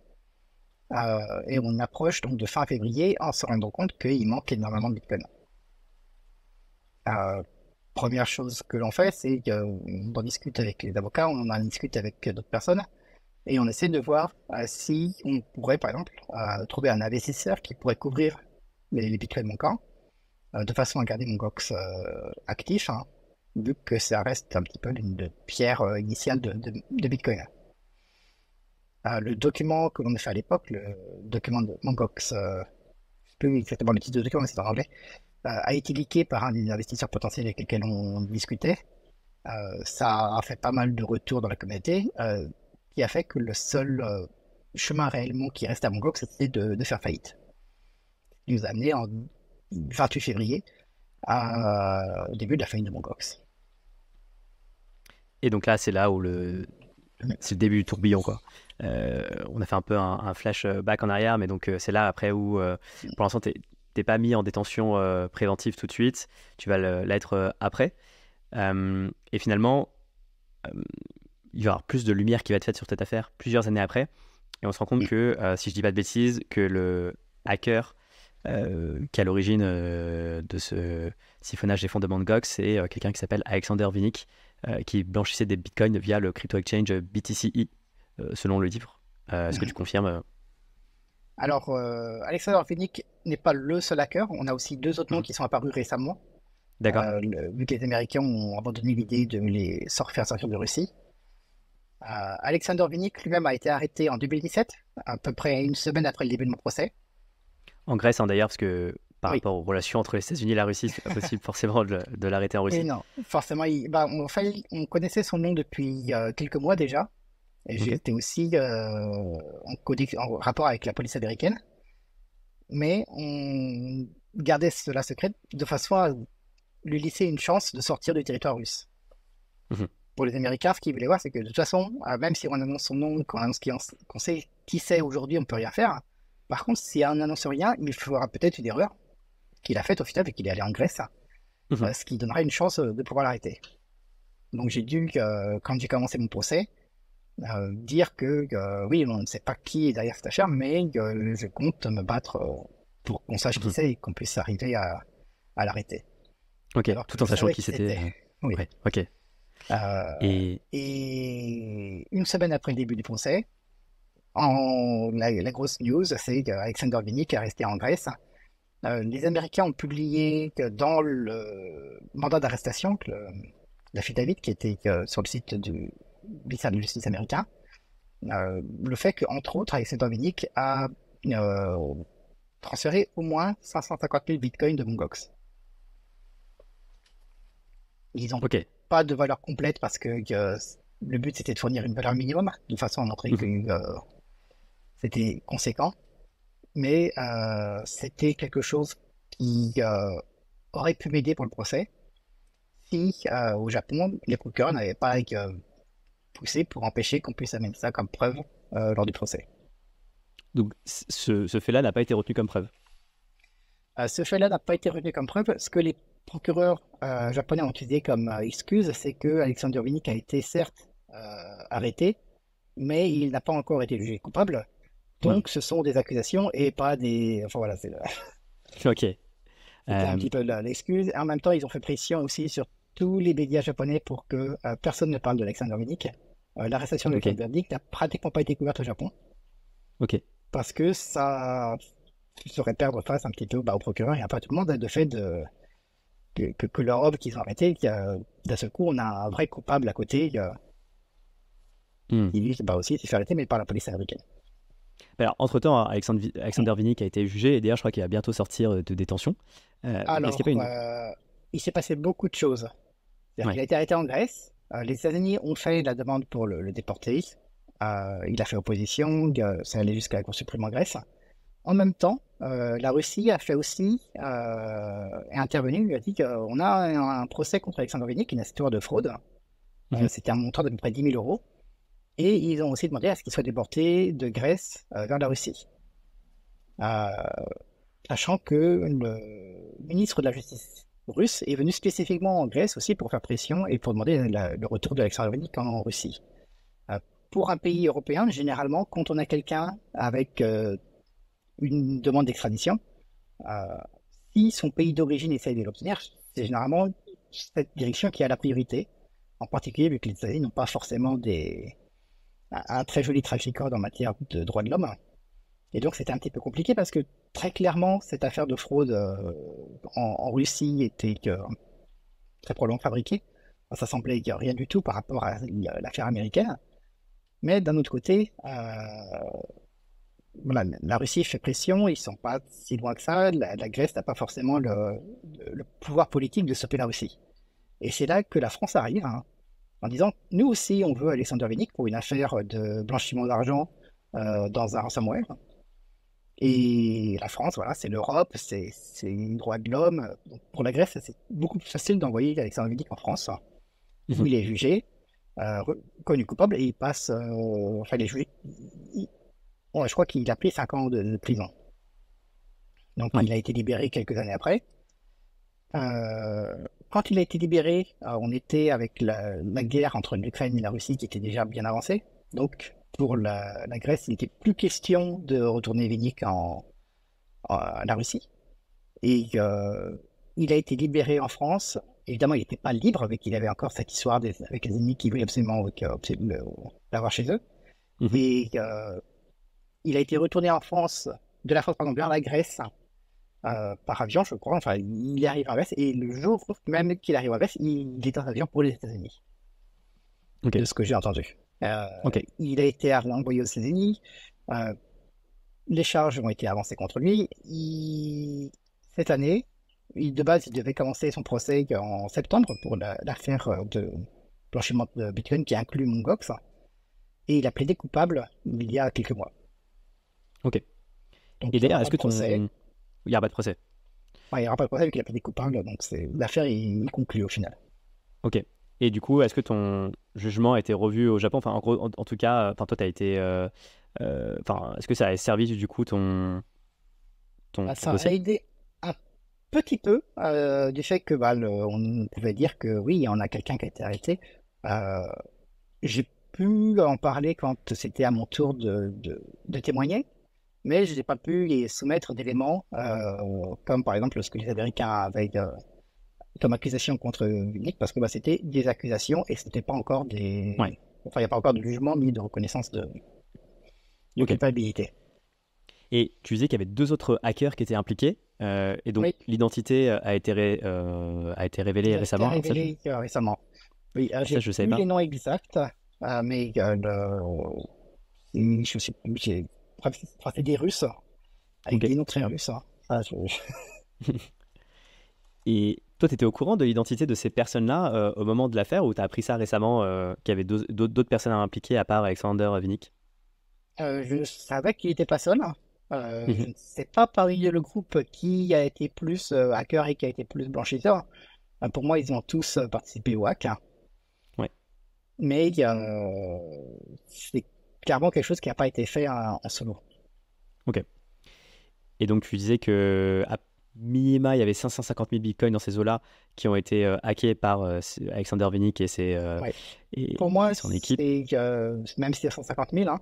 Et on approche donc de fin février en se rendant compte qu'il manque énormément de bitcoins. Première chose que l'on fait, c'est qu'on en discute avec les avocats, on en discute avec d'autres personnes, et on essaie de voir si on pourrait, par exemple, trouver un investisseur qui pourrait couvrir les bitcoins manquants, de façon à garder Mongox actif, hein, vu que ça reste un petit peu une pierre initiale de Bitcoin. Le document que l'on a fait à l'époque, le document de Mongox, je ne sais plus exactement le titre de document, mais c'est en anglais, a été leaké par un des investisseurs potentiels avec lesquels on discutait. Ça a fait pas mal de retours dans la communauté, qui a fait que le seul chemin réellement qui reste à Mongox, c'était de faire faillite. Ce qui nous a amené en 28 février au début de la faillite de Mongox. Et donc là, c'est là où c'est le début du tourbillon, quoi. On a fait un peu un flashback en arrière, mais donc c'est là après où, pour l'instant, t'es pas mis en détention préventive tout de suite, tu vas l'être après. Et finalement, il va y avoir plus de lumière qui va être faite sur cette affaire plusieurs années après. Et on se rend compte que, si je dis pas de bêtises, que le hacker qui est à l'origine de ce siphonnage des fonds de Mt. Gox, c'est quelqu'un qui s'appelle Alexander Vinnik, qui blanchissait des bitcoins via le crypto exchange BTCE, selon le livre. Est-ce que tu confirmes Alors, Alexander Vinnik n'est pas le seul hacker. On a aussi 2 autres noms qui sont apparus récemment. D'accord. Vu que les Américains ont abandonné l'idée de les faire sortir de Russie. Alexander Vinnik lui-même a été arrêté en 2017, à peu près une semaine après le début de mon procès. En Grèce, hein, d'ailleurs, parce que par Oui. rapport aux relations entre les États-Unis et la Russie, c'est pas possible forcément de l'arrêter en Et Russie. non, forcément, on connaissait son nom depuis quelques mois déjà. Et Ok. j'étais aussi en rapport avec la police américaine. Mais on gardait cela secret de façon à lui laisser une chance de sortir du territoire russe. Mhm. Pour les Américains, ce qu'ils voulaient voir, c'est que de toute façon, même si on annonce son nom, qu'on sait qui c'est aujourd'hui, on ne peut rien faire. Par contre, si on n'annonce rien, il fera peut-être une erreur qu'il a faite au final et qu'il est allé en Grèce, Mhm. ce qui donnera une chance de pouvoir l'arrêter. Donc j'ai dû, quand j'ai commencé mon procès, dire que oui, on ne sait pas qui est derrière cette affaire, mais je compte me battre pour qu'on sache qui Mhm. c'est et qu'on puisse arriver à l'arrêter. Ok, Alors que tout en je sachant savais qui qui c'était. c'était. Oui. Ouais, ok. Et Et une semaine après le début du procès, la grosse news, c'est qu'Alexander Vinnik est resté en Grèce. Les Américains ont publié que dans le mandat d'arrestation, l'affidavit qui était sur le site du ministère de la Justice américain, le fait qu'entre autres, Alexander Vinnik a transféré au moins 550 000 bitcoins de Mongox. Ils n'ont ok. pas de valeur complète parce que le but c'était de fournir une valeur minimum, de façon à montrer que Mhm. c'était conséquent. Mais c'était quelque chose qui aurait pu m'aider pour le procès si au Japon, les procureurs n'avaient pas poussé pour empêcher qu'on puisse amener ça comme preuve lors du procès. Donc ce fait-là n'a pas été retenu comme preuve. Ce fait-là n'a pas été retenu comme preuve. Ce que les procureurs japonais ont utilisé comme excuse, c'est que Alexander Vinnik a été certes arrêté, mais il n'a pas encore été jugé coupable. Mhm. Donc ce sont des accusations et pas des... Enfin voilà, Ok. c'était un petit peu l'excuse. Et en même temps, ils ont fait pression aussi sur tous les médias japonais pour que personne ne parle de Alexander Vinnik. L'arrestation de Ok. Alexander Vinnik n'a pratiquement pas été couverte au Japon Ok. parce que ça ferait perdre face un petit peu au procureur et un peu à tout le monde de fait que leur homme qu'ils ont arrêté, d'un seul coup, on a un vrai coupable à côté Hmm. qui lui aussi s'est fait arrêter, mais par la police américaine. Alors, entre-temps, Alexander Vinnik a été jugé et d'ailleurs, je crois qu'il va bientôt sortir de détention. Est-ce qu'il n'y a pas Alors, une. il s'est passé beaucoup de choses. C'est-à-dire Ouais. qu'il a été arrêté en Grèce. Les États-Unis ont fait la demande pour le déporter. Il a fait opposition, ça allait jusqu'à la Cour suprême en Grèce. En même temps, la Russie a fait aussi, est intervenue, il a dit qu'on a un procès contre Alexandre Vinnik, une histoire de fraude. C'était un montant d'à peu près 10 000 euros. Et ils ont aussi demandé à ce qu'il soit déporté de Grèce vers la Russie. Sachant que le ministre de la Justice russe est venu spécifiquement en Grèce aussi pour faire pression et pour demander le retour d'Alexandre Vinnik en Russie. Pour un pays européen, généralement, quand on a quelqu'un avec une demande d'extradition, si son pays d'origine essaye de l'obtenir, c'est généralement cette direction qui a la priorité, en particulier vu que les États-Unis n'ont pas forcément un très joli track record en matière de droits de l'homme. Et donc c'était un petit peu compliqué parce que très clairement, cette affaire de fraude en Russie était très probablement fabriquée. Ça semblait rien du tout par rapport à l'affaire américaine. Mais d'un autre côté, voilà, la Russie fait pression, ils ne sont pas si loin que ça. La Grèce n'a pas forcément le pouvoir politique de stopper la Russie. Et c'est là que la France arrive, hein, en disant, nous aussi, on veut Alexandre Vinnik pour une affaire de blanchiment d'argent dans un ransomware. Et la France, voilà, c'est l'Europe, c'est les droits de l'homme. Donc, pour la Grèce, c'est beaucoup plus facile d'envoyer Alexandre Vinnik en France, où il est jugé, reconnu coupable, et il passe, enfin, il est jugé, je crois qu'il a pris 5 ans de prison. Donc, il a été libéré quelques années après. Quand il a été libéré, on était avec la guerre entre l'Ukraine et la Russie qui était déjà bien avancée. Donc, pour la Grèce, il n'était plus question de retourner Vinnik à la Russie. Et il a été libéré en France. Évidemment, il n'était pas libre, vu qu'il avait encore cette histoire avec les ennemis qui voulaient absolument l'avoir chez eux. Et il a été retourné en France, de la France, pardon, vers la Grèce, par avion, je crois. Enfin, il arrive en Grèce, et le jour même qu'il arrive en Grèce, il est en avion pour les États-Unis. De ce que j'ai entendu. Il a été envoyé aux États-Unis. Les charges ont été avancées contre lui. Cette année, de base, il devait commencer son procès en septembre pour l'affaire de blanchiment de Bitcoin qui inclut Mongox. Et il a plaidé coupable il y a quelques mois. Donc, et d'ailleurs, est-ce que il n'y a pas de procès? Il n'y aura pas de procès vu qu'il a plaidé coupable, donc l'affaire est conclue au final. Ok. Et du coup, est-ce que ton jugement a été revu au Japon? Enfin, en gros, en tout cas, toi, tu as été. Est-ce que ça a servi du coup ton ça procès? a aidé un petit peu du fait que on pouvait dire que oui, on a quelqu'un qui a été arrêté. J'ai pu en parler quand c'était à mon tour de témoigner, mais je n'ai pas pu y soumettre d'éléments comme par exemple ce que les Américains avaient comme accusation contre Vinnik, parce que c'était des accusations et ce n'était pas encore des... Enfin, il n'y a pas encore de jugement ni de reconnaissance de culpabilité. Et tu disais qu'il y avait 2 autres hackers qui étaient impliqués, et donc l'identité a été révélée récemment. Récemment. Oui, j'ai plus les noms exacts, mais je sais plus, c'est des Russes, avec des noms très russes. Et toi, tu étais au courant de l'identité de ces personnes-là au moment de l'affaire, ou tu as appris ça récemment, qu'il y avait d'autres personnes impliquées à part Alexander Vinnik? Je savais qu'il n'était pas seul. Je ne sais pas parmi le groupe qui a été plus hacker et qui a été plus blanchisseur. Pour moi, ils ont tous participé au hack. Mais c'est clairement quelque chose qui n'a pas été fait en solo. Ok. Et donc, tu disais que à minima, il y avait 550 000 bitcoins dans ces eaux-là qui ont été hackés par Alexander Vinnik et pour moi, son équipe. Même si c'est 150 000,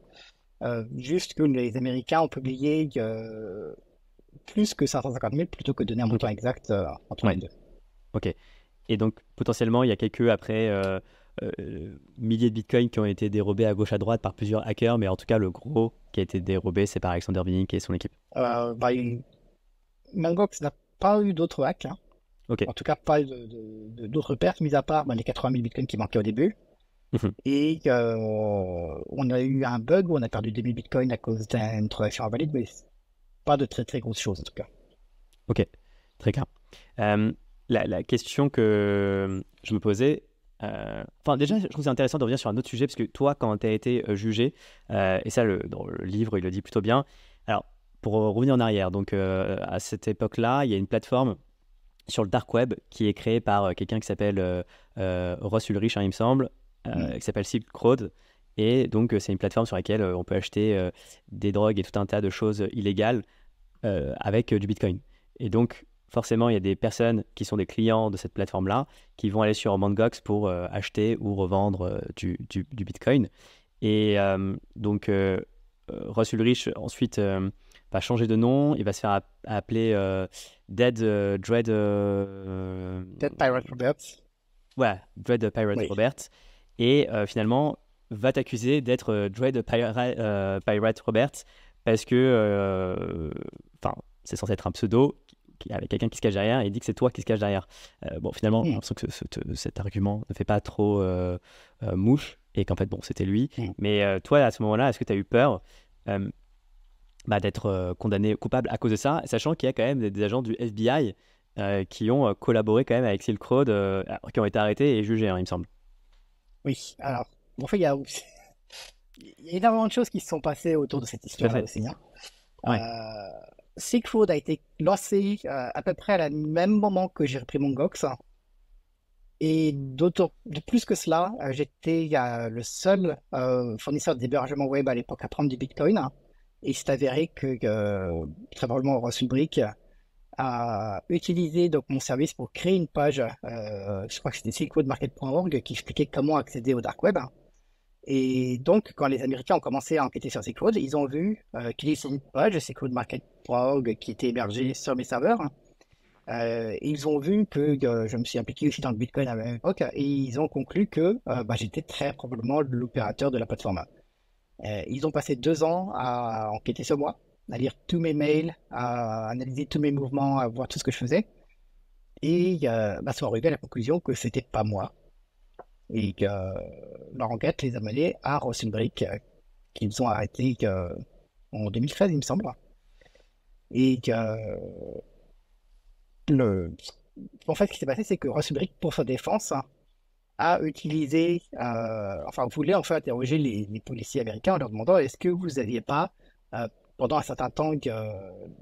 juste que les Américains ont publié plus que 550 000 plutôt que de donner un montant exact entre les deux. Ok. Et donc, potentiellement, il y a quelques milliers de bitcoins qui ont été dérobés à gauche à droite par plusieurs hackers, mais en tout cas, le gros qui a été dérobé, c'est par Alexander Vinnik et son équipe. Mangox n'a pas eu d'autres hacks. En tout cas, pas d'autres pertes, mis à part les 80 000 bitcoins qui manquaient au début. Et on a eu un bug où on a perdu 2000 bitcoins à cause d'une transaction invalide, mais pas de très très grosses choses en tout cas. Ok, très clair. La question que je me posais, Enfin, déjà, je trouve que c'est intéressant de revenir sur un autre sujet, parce que toi, quand tu as été jugé, et ça, dans le livre, il le dit plutôt bien. Alors, pour revenir en arrière, donc à cette époque-là, il y a une plateforme sur le dark web qui est créée par quelqu'un qui s'appelle Ross Ulrich, hein, il me semble, qui s'appelle Silk Road. Et donc, c'est une plateforme sur laquelle on peut acheter des drogues et tout un tas de choses illégales avec du Bitcoin. Et donc, forcément, il y a des personnes qui sont des clients de cette plateforme-là qui vont aller sur Mt. Gox pour acheter ou revendre du Bitcoin. Et donc, Ross Ulrich, ensuite, va changer de nom. Il va se faire appeler Dead Dread... Dead Pirate Roberts. Ouais, Dread Pirate Oui. Roberts. Et finalement, va t'accuser d'être Dread Pirate Roberts parce que... Enfin, c'est censé être un pseudo avec quelqu'un qui se cache derrière, et il dit que c'est toi qui se cache derrière. Bon, finalement, j'ai l'impression que cet argument ne fait pas trop mouche, et qu'en fait, bon, c'était lui. Mais toi, à ce moment-là, est-ce que tu as eu peur d'être condamné coupable à cause de ça, sachant qu'il y a quand même des agents du FBI qui ont collaboré quand même avec Silk Road, qui ont été arrêtés et jugés, hein, il me semble. Oui, alors, en fait, il y a énormément de choses qui se sont passées autour de cette histoire-là aussi. Hein. Ouais. Silk Road a été lancé à peu près au même moment que j'ai repris mon Gox. Et de plus que cela, j'étais le seul fournisseur d'hébergement web à l'époque à prendre du Bitcoin. Et il s'est avéré que très probablement Ross Ulbricht a utilisé donc mon service pour créer une page, je crois que c'était silkroadmarket.org, qui expliquait comment accéder au dark web. Et donc, quand les Américains ont commencé à enquêter sur Silk Road, ils ont vu qu'il y avait une page, silkroadmarket.org, qui était hébergée sur mes serveurs. Ils ont vu que je me suis impliqué aussi dans le Bitcoin à l'époque, et ils ont conclu que j'étais très probablement l'opérateur de la plateforme. Ils ont passé 2 ans à enquêter sur moi, à lire tous mes mails, à analyser tous mes mouvements, à voir tout ce que je faisais. Et sont arrivés à la conclusion que c'était pas moi. Et que leur enquête les a menés à Ross Ulbricht, qu'ils ont arrêté en 2013, il me semble. Et que en fait, ce qui s'est passé, c'est que Ross Ulbricht, pour sa défense, a utilisé, voulait enfin interroger les policiers américains en leur demandant est-ce que vous n'aviez pas, pendant un certain temps,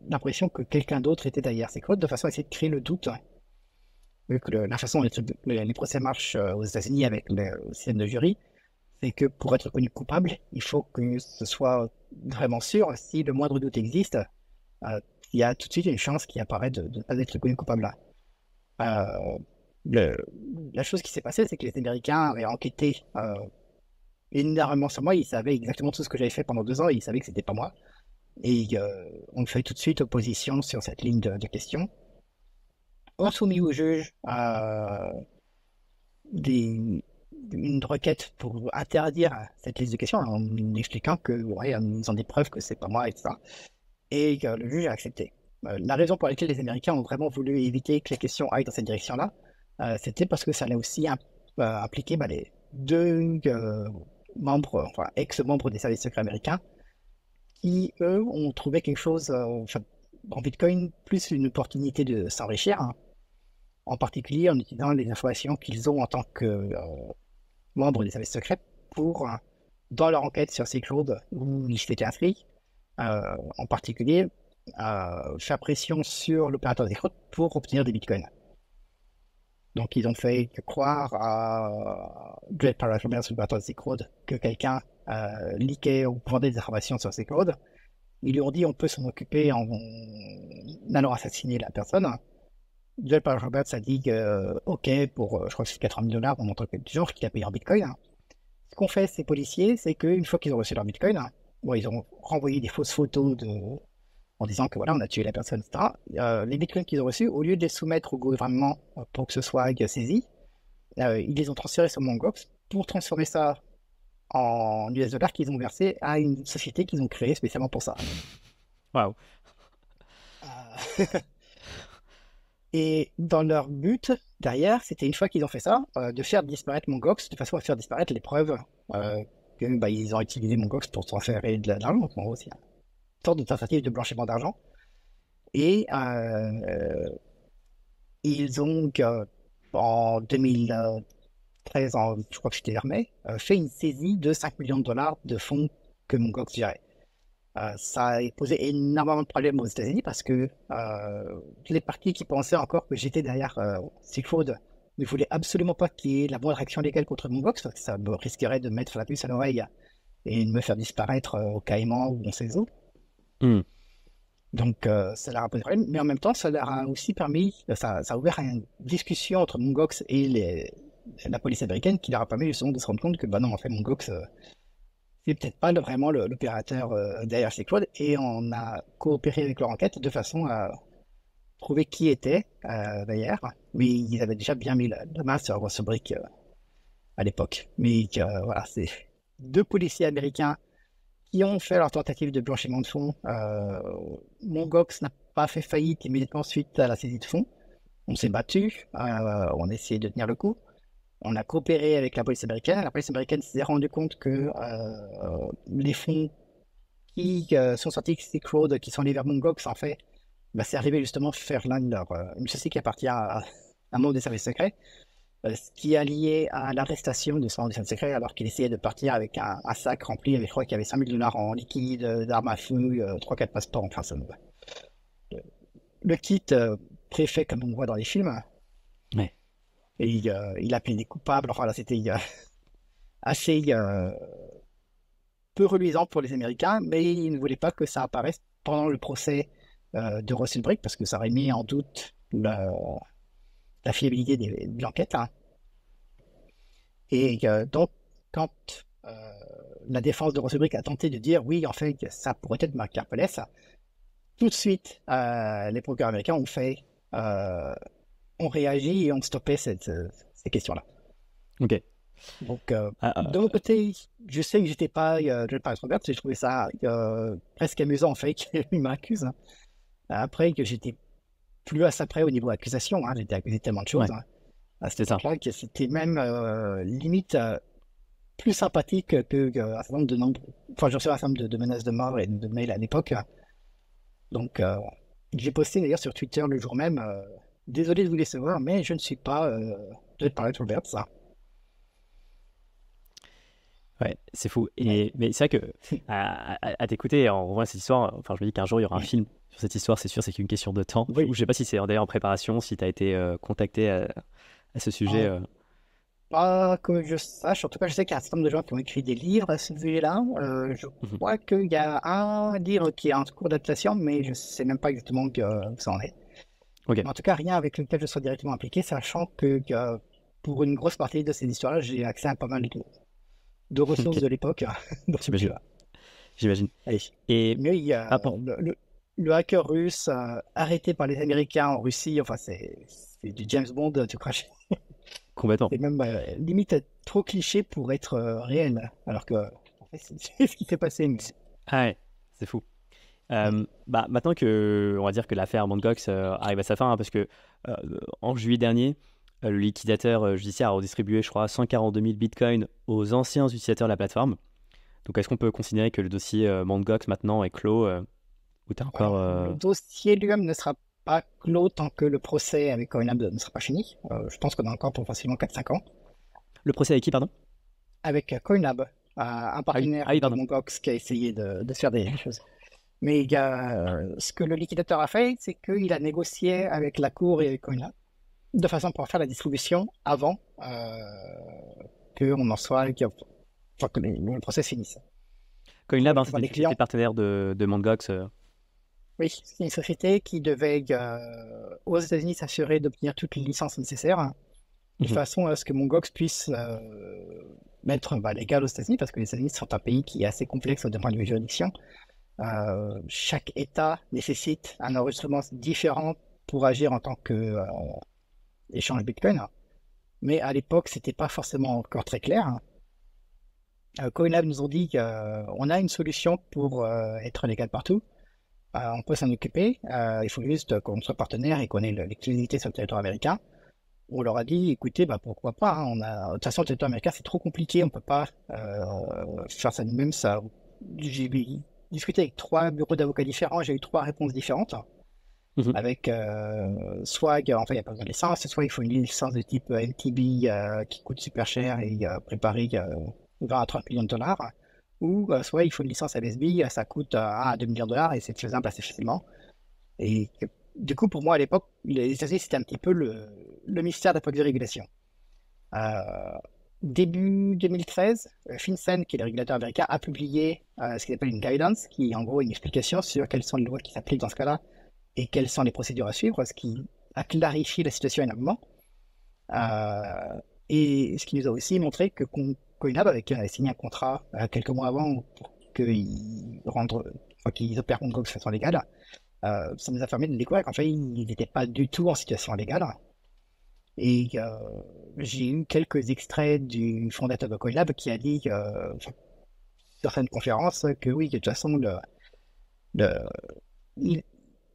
l'impression que quelqu'un d'autre était derrière ces codes, de façon à essayer de créer le doute. Vu que la façon dont les procès marchent aux États-Unis avec le système de jury, c'est que pour être reconnu coupable, il faut que ce soit vraiment sûr. Si le moindre doute existe, il y a tout de suite une chance qu'il apparaît de ne pas être reconnu coupable là. La chose qui s'est passée, c'est que les Américains avaient enquêté énormément sur moi. Ils savaient exactement tout ce que j'avais fait pendant 2 ans et ils savaient que c'était pas moi. Et on fait tout de suite opposition sur cette ligne de questions. On soumis au juge une requête pour interdire cette liste de questions en expliquant que, ils ont des preuves que c'est pas moi et tout ça. Et que le juge a accepté. La raison pour laquelle les Américains ont vraiment voulu éviter que les questions aillent dans cette direction-là, c'était parce que ça allait aussi impliquer les 2 membres, ex-membres des services secrets américains, qui, eux, ont trouvé quelque chose en Bitcoin, plus une opportunité de s'enrichir, hein, en particulier en utilisant les informations qu'ils ont en tant que membres des services secrets pour, dans leur enquête sur Silk Road, où ils s'étaient inscrits, en particulier, faire pression sur l'opérateur des Silk Road pour obtenir des bitcoins. Donc, ils ont fait croire à Dread Pirate Roberts, l'opérateur de Silk Road, que quelqu'un leakait ou vendait des informations sur Silk Road. Ils lui ont dit on peut s'en occuper en allant assassiner la personne. Dread Pirate Roberts a dit ok pour, je crois que c'est $80 000 en montant quelque genre qu'il a payé en bitcoin. Ce qu'ont fait ces policiers, c'est qu'une fois qu'ils ont reçu leur bitcoin, ils ont renvoyé des fausses photos en disant que voilà, on a tué la personne, etc. Les bitcoins qu'ils ont reçus, au lieu de les soumettre au gouvernement pour que ce soit saisi, ils les ont transférés sur Mt. Gox pour transformer ça en $, qu'ils ont versé à une société qu'ils ont créée spécialement pour ça. Waouh. Et dans leur but, derrière, c'était une fois qu'ils ont fait ça, de faire disparaître Mt. Gox de façon à faire disparaître les preuves qu'ils ont utilisé Mt. Gox pour transférer de l'argent. Donc, en gros, c'est une sorte de tentative de blanchiment d'argent. Et ils ont, en 2013, 2013, je crois que c'était mai, fait une saisie de 5 millions de dollars de fonds que Mongox gérait. Ça a posé énormément de problèmes aux États-Unis parce que les partis qui pensaient encore que j'étais derrière Silk Road ne voulaient absolument pas qu'il y ait la moindre action légale contre Mongox parce que ça me risquerait de mettre la puce à l'oreille et de me faire disparaître au Caïman ou on sait où. Mm. Donc ça leur a posé problème, mais en même temps ça leur a aussi permis, ça a ouvert une discussion entre Mongox et la police américaine qui leur a permis justement de se rendre compte que bah non, en fait Mongox c'est peut-être pas vraiment l'opérateur derrière Silk Road, et on a coopéré avec leur enquête de façon à trouver qui était derrière, mais ils avaient déjà bien mis la main sur Russell Brick à l'époque. Mais voilà, c'est 2 policiers américains qui ont fait leur tentative de blanchiment de fonds. Mongox n'a pas fait faillite immédiatement suite à la saisie de fonds. On s'est battu, on a essayé de tenir le coup. On a coopéré avec la police américaine. La police américaine s'est rendue compte que les fonds qui sont sortis de Silk Road, qui sont allés vers Mongox, en fait, bah, c'est arrivé justement faire l'un de leurs... une société qui appartient à un membre des services secrets, ce qui est lié à l'arrestation de ce membre des services secrets alors qu'il essayait de partir avec un sac rempli avec, je crois qu'il y avait 5 000 dollars en liquide, d'armes à feu, 3-4 passeports, enfin, le kit préfet comme on voit dans les films. Ouais. Et il a plaidé coupable. Enfin là, c'était assez peu reluisant pour les Américains, mais ils ne voulaient pas que ça apparaisse pendant le procès de Russell Brick parce que ça aurait mis en doute la fiabilité de l'enquête. Hein. Et donc, quand la défense de Russell Brick a tenté de dire oui, en fait, ça pourrait être Mark Karpeles, tout de suite, les procureurs américains ont réagi et ont stoppé ces questions-là. Ok. Donc, de mon côté, je sais que j'étais pas John Paris Roberts, j'ai trouvé ça presque amusant en fait qu'il m'accuse. Hein. Après, que j'étais plus à ça près au niveau accusation, hein, j'étais accusé de tellement de choses. Ouais. Hein, à cette époque-là, que c'était même limite plus sympathique que un certain nombre de nombres. Enfin, j'ai reçu un certain nombre de menaces de mort et de mails à l'époque. Donc, j'ai posté d'ailleurs sur Twitter le jour même. Désolé de vous décevoir, mais je ne suis pas John Paris Roberts. Hein. Ouais, c'est fou. Mais c'est vrai que à t'écouter, on revoit cette histoire. Enfin, je me dis qu'un jour il y aura un film sur cette histoire, c'est sûr, c'est qu'une question de temps. Oui. Je ne sais pas si c'est d'ailleurs en préparation, si tu as été contacté à ce sujet. Pas que je sache, en tout cas, je sais qu'il y a un certain nombre de gens qui ont écrit des livres à ce sujet-là. Je crois qu'il y a un livre qui est en cours d'adaptation, mais je ne sais même pas exactement où ça en est. Okay. En tout cas, rien avec lequel je sois directement impliqué, sachant que pour une grosse partie de ces histoires-là, j'ai accès à pas mal de ressources de l'époque. J'imagine. Et mais il y a le hacker russe arrêté par les Américains en Russie, enfin c'est du James Bond, tu crois. Complètement. C'est même limite trop cliché pour être réel, alors que en fait, c'est ce qui s'est passé. Mais... Ah ouais, c'est fou. Maintenant que, on va dire que l'affaire Mt. Gox arrive à sa fin, hein, parce que en juillet dernier, le liquidateur judiciaire a redistribué, je crois, 142 000 bitcoins aux anciens utilisateurs de la plateforme. Donc, est-ce qu'on peut considérer que le dossier Mt. Gox maintenant est clos ou t'as encore Le dossier lui-même ne sera pas clos tant que le procès avec CoinLab ne sera pas fini. Je pense qu'on a encore pour facilement 4-5 ans. Le procès avec qui, pardon? Avec CoinLab, un partenaire de Mt. Gox qui a essayé de faire des choses. Mais ce que le liquidateur a fait, c'est qu'il a négocié avec la cour et avec CoinLab de façon pour faire la distribution avant qu'on en soit, enfin, que le procès finisse. CoinLab, c'est une société partenaire de Mt. Gox. Oui, c'est une société qui devait aux États-Unis s'assurer d'obtenir toutes les licences nécessaires de façon à ce que Mt. Gox puisse être légal aux États-Unis, parce que les États-Unis sont un pays qui est assez complexe d'un point de vue juridiction. Chaque État nécessite un enregistrement différent pour agir en tant que échange Bitcoin. Mais à l'époque, c'était pas forcément encore très clair. CoinLab nous ont dit qu'on a une solution pour être légal partout. On peut s'en occuper. Il faut juste qu'on soit partenaire et qu'on ait l'exclusivité sur le territoire américain. On leur a dit, écoutez, pourquoi pas. Hein, de toute façon, le territoire américain, c'est trop compliqué. On peut pas faire ça nous-mêmes. J'ai discuté avec 3 bureaux d'avocats différents. J'ai eu 3 réponses différentes. Mhm. avec soit, enfin, il n'y a pas besoin de licence, soit il faut une licence de type MTB qui coûte super cher et préparer 20 à 30 millions de dollars, ou soit il faut une licence LSB, ça coûte 1 à 2 millions de dollars et c'est faisable assez facilement. Et du coup, pour moi, à l'époque, les États-Unis, c'était un petit peu le mystère d'un point de vue régulation. Euh, Début 2013, FinCEN, qui est le régulateur américain, a publié ce qu'il appelle une guidance, qui est en gros une explication sur quelles sont les lois qui s'appliquent dans ce cas-là et quelles sont les procédures à suivre, ce qui a clarifié la situation énormément. Et ce qui nous a aussi montré que Coinlab, avec qui on avait signé un contrat quelques mois avant pour qu'ils opèrent Mt. Gox de façon légale, ça nous a permis de découvrir qu'en fait, ils n'étaient pas du tout en situation légale. Et j'ai eu quelques extraits du fondateur de Coinlab qui a dit sur certaines conférences que oui, que de toute façon,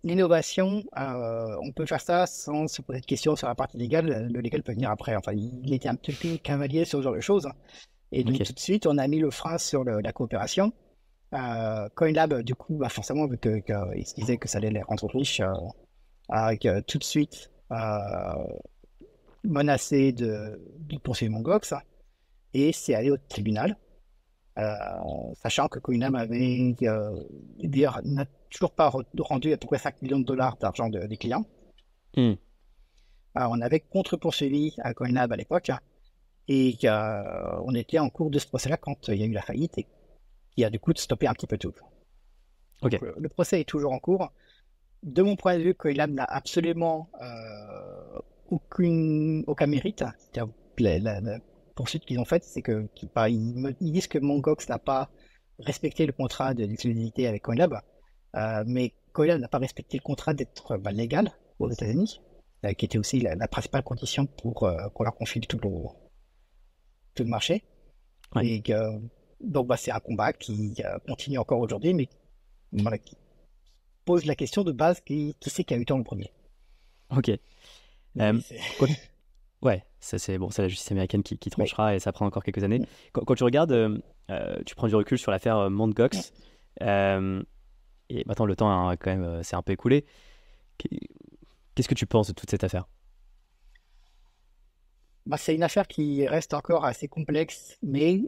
l'innovation, on peut faire ça sans se poser de questions sur la partie légale. Le légal peut venir après. Enfin, il était un petit peu cavalier sur ce genre de choses. Et donc, Ok. tout de suite, on a mis le frein sur la coopération. Coinlab, du coup, bah, forcément, vu qu'il se disait que ça allait les rendre riches, a tout de suite menacé de poursuivre mon Gox et c'est allé au tribunal, sachant que Coinlab avait d'ailleurs n'a toujours pas rendu à peu près 5 millions de dollars d'argent des clients. Hmm. On avait contre-poursuivi à Coinlab à l'époque et on était en cours de ce procès-là quand il y a eu la faillite et qui a du coup stoppé un petit peu tout. Ok. Donc le procès est toujours en cours. De mon point de vue, Coinlab n'a absolument aucun mérite. La poursuite qu'ils ont faite, c'est ils disent que Mongox n'a pas respecté le contrat d'exclusivité avec Coinlab, mais Coinlab n'a pas respecté le contrat d'être légal aux États-Unis, qui était aussi la principale condition pour qu'on leur confie tout le marché. Ouais. Et donc, c'est un combat qui continue encore aujourd'hui, mais voilà, qui pose la question de base qui c'est qui a eu tort le premier. Ok. Mais Quand- Ouais, ça c'est bon, c'est la justice américaine qui oui. tranchera et ça prend encore quelques années. Quand tu regardes, tu prends du recul sur l'affaire Mt. Gox, et maintenant le temps hein, quand même s'est un peu écoulé. Qu'est-ce que tu penses de toute cette affaire? C'est une affaire qui reste encore assez complexe, mais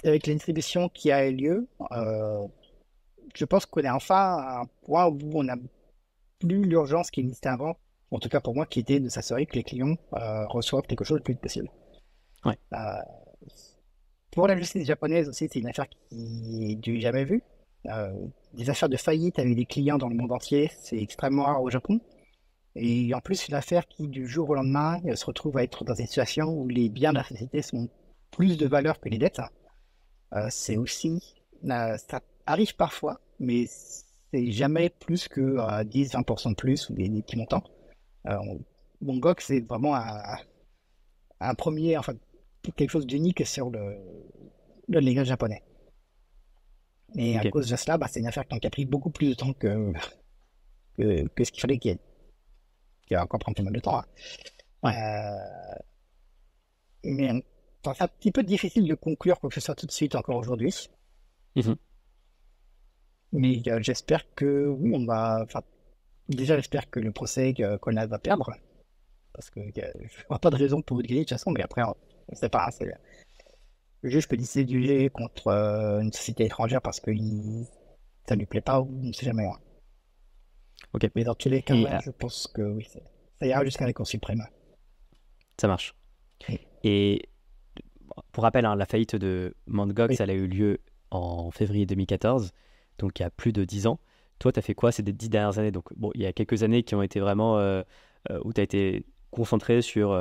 avec l'indistribution qui a eu lieu, je pense qu'on est enfin à un point où on n'a plus l'urgence qui existait avant, en tout cas pour moi, qui était de s'assurer que les clients reçoivent quelque chose le plus vite possible. Ouais. Euh, pour la justice japonaise aussi, c'est une affaire qui est du jamais vu. Des affaires de faillite avec des clients dans le monde entier, c'est extrêmement rare au Japon. Et en plus, une affaire qui, du jour au lendemain, se retrouve à être dans une situation où les biens de la société sont plus de valeur que les dettes. C'est aussi, ça arrive parfois, mais c'est jamais plus que 10-20% de plus ou des petits montants. Mongok, c'est vraiment un premier, enfin, quelque chose d'unique sur le légal japonais. Et à Ok. cause de cela, c'est une affaire qui a pris beaucoup plus de temps que ce qu'il fallait qui a encore pris pas mal de temps. Ouais. Mais c'est un petit peu difficile de conclure quoi que ce soit tout de suite encore aujourd'hui. Mhm. Mais j'espère que oui, on va. Enfin, déjà, j'espère que le procès qu'on va perdre. Parce que je vois pas de raison pour gagner de toute façon, mais après, on ne sait pas. Le juge peut décider contre une société étrangère parce que ça lui plaît pas ou on ne sait jamais. Ok. Mais dans tous les cas, Et je pense que oui, ça ira jusqu'à la Cour suprême. ça marche. Oui. Et pour rappel, hein, la faillite de Mt. Gox, Oui. elle a eu lieu en février 2014, donc il y a plus de 10 ans. Toi, tu as fait quoi ces 10 dernières années? Donc, bon, il y a quelques années qui ont été vraiment où tu as été concentré sur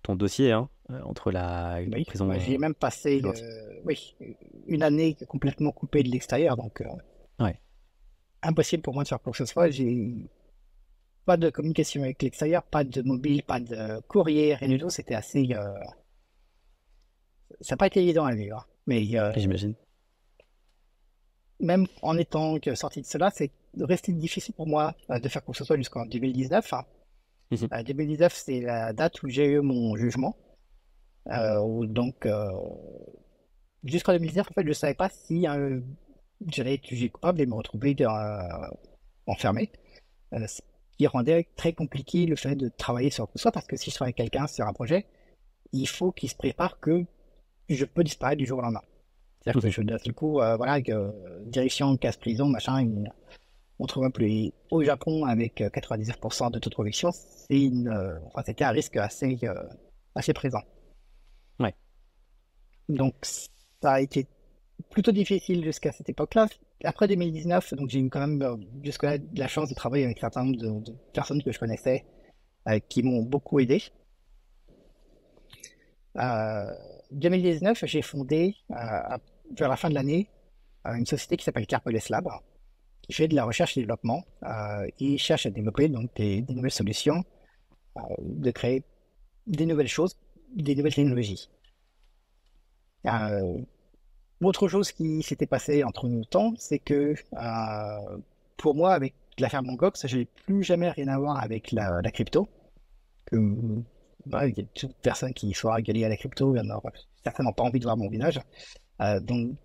ton dossier hein, entre la Oui, prison. j'y ai même passé oui, une année complètement coupée de l'extérieur, donc Ouais, impossible pour moi de faire quoi que ce soit. J'ai pas de communication avec l'extérieur, pas de mobile, pas de courrier, rien du tout. C'était assez. Ça n'a pas été évident à vivre. Mais j'imagine. même en étant sorti de cela, c'est resté difficile pour moi de faire quoi que ce soit jusqu'en 2019. Mhm. 2019, c'est la date où j'ai eu mon jugement. Donc, jusqu'en 2019, en fait, je ne savais pas si j'allais être jugé coupable et me retrouver enfermé, ce qui rendait très compliqué le fait de travailler sur tout ça, parce que si je travaille avec quelqu'un sur un projet, il faut qu'il se prépare que je peux disparaître du jour au lendemain. C'est-à-dire que je d'un seul coup, voilà, direction casse prison, machin, on trouve un plus. Au Japon, avec 99% de taux de conviction, c'était un risque assez présent. Ouais. Donc, ça a été plutôt difficile jusqu'à cette époque-là. Après 2019, donc j'ai eu quand même jusque-là de la chance de travailler avec un certain nombre de personnes que je connaissais qui m'ont beaucoup aidé. 2019, j'ai fondé, vers la fin de l'année, une société qui s'appelle Carpeles Lab, qui fait de la recherche et développement. Ils cherchent à développer donc, des nouvelles solutions, de créer des nouvelles choses, des nouvelles technologies. Autre chose qui s'était passée entre nous temps, c'est que pour moi, avec l'affaire Mongox, je n'ai plus jamais rien à voir avec la crypto. Il y a toute personne qui soit liée à la crypto, elle n'aura certainement pas envie de voir mon visage. Donc,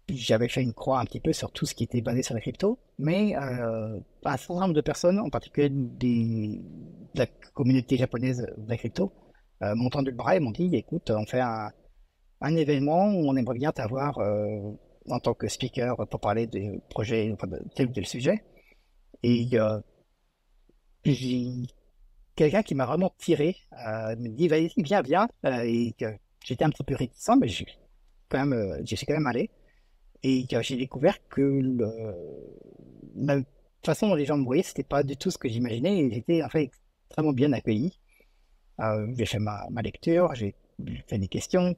j'avais fait une croix un petit peu sur tout ce qui était basé sur la crypto, mais un certain nombre de personnes, en particulier de la communauté japonaise de la crypto, m'ont tendu le bras et m'ont dit, écoute, on fait un événement où on aimerait bien t'avoir en tant que speaker pour parler des projets, enfin, de tel ou tel sujet. Et j'ai quelqu'un qui m'a vraiment tiré, me dit, vas-y, viens. Et j'étais un petit peu réticent, mais j'y suis quand même allé. Et j'ai découvert que la façon dont les gens me voyaient, c'était pas du tout ce que j'imaginais. Et j'étais en fait extrêmement bien accueilli. J'ai fait ma lecture, j'ai fait des questions.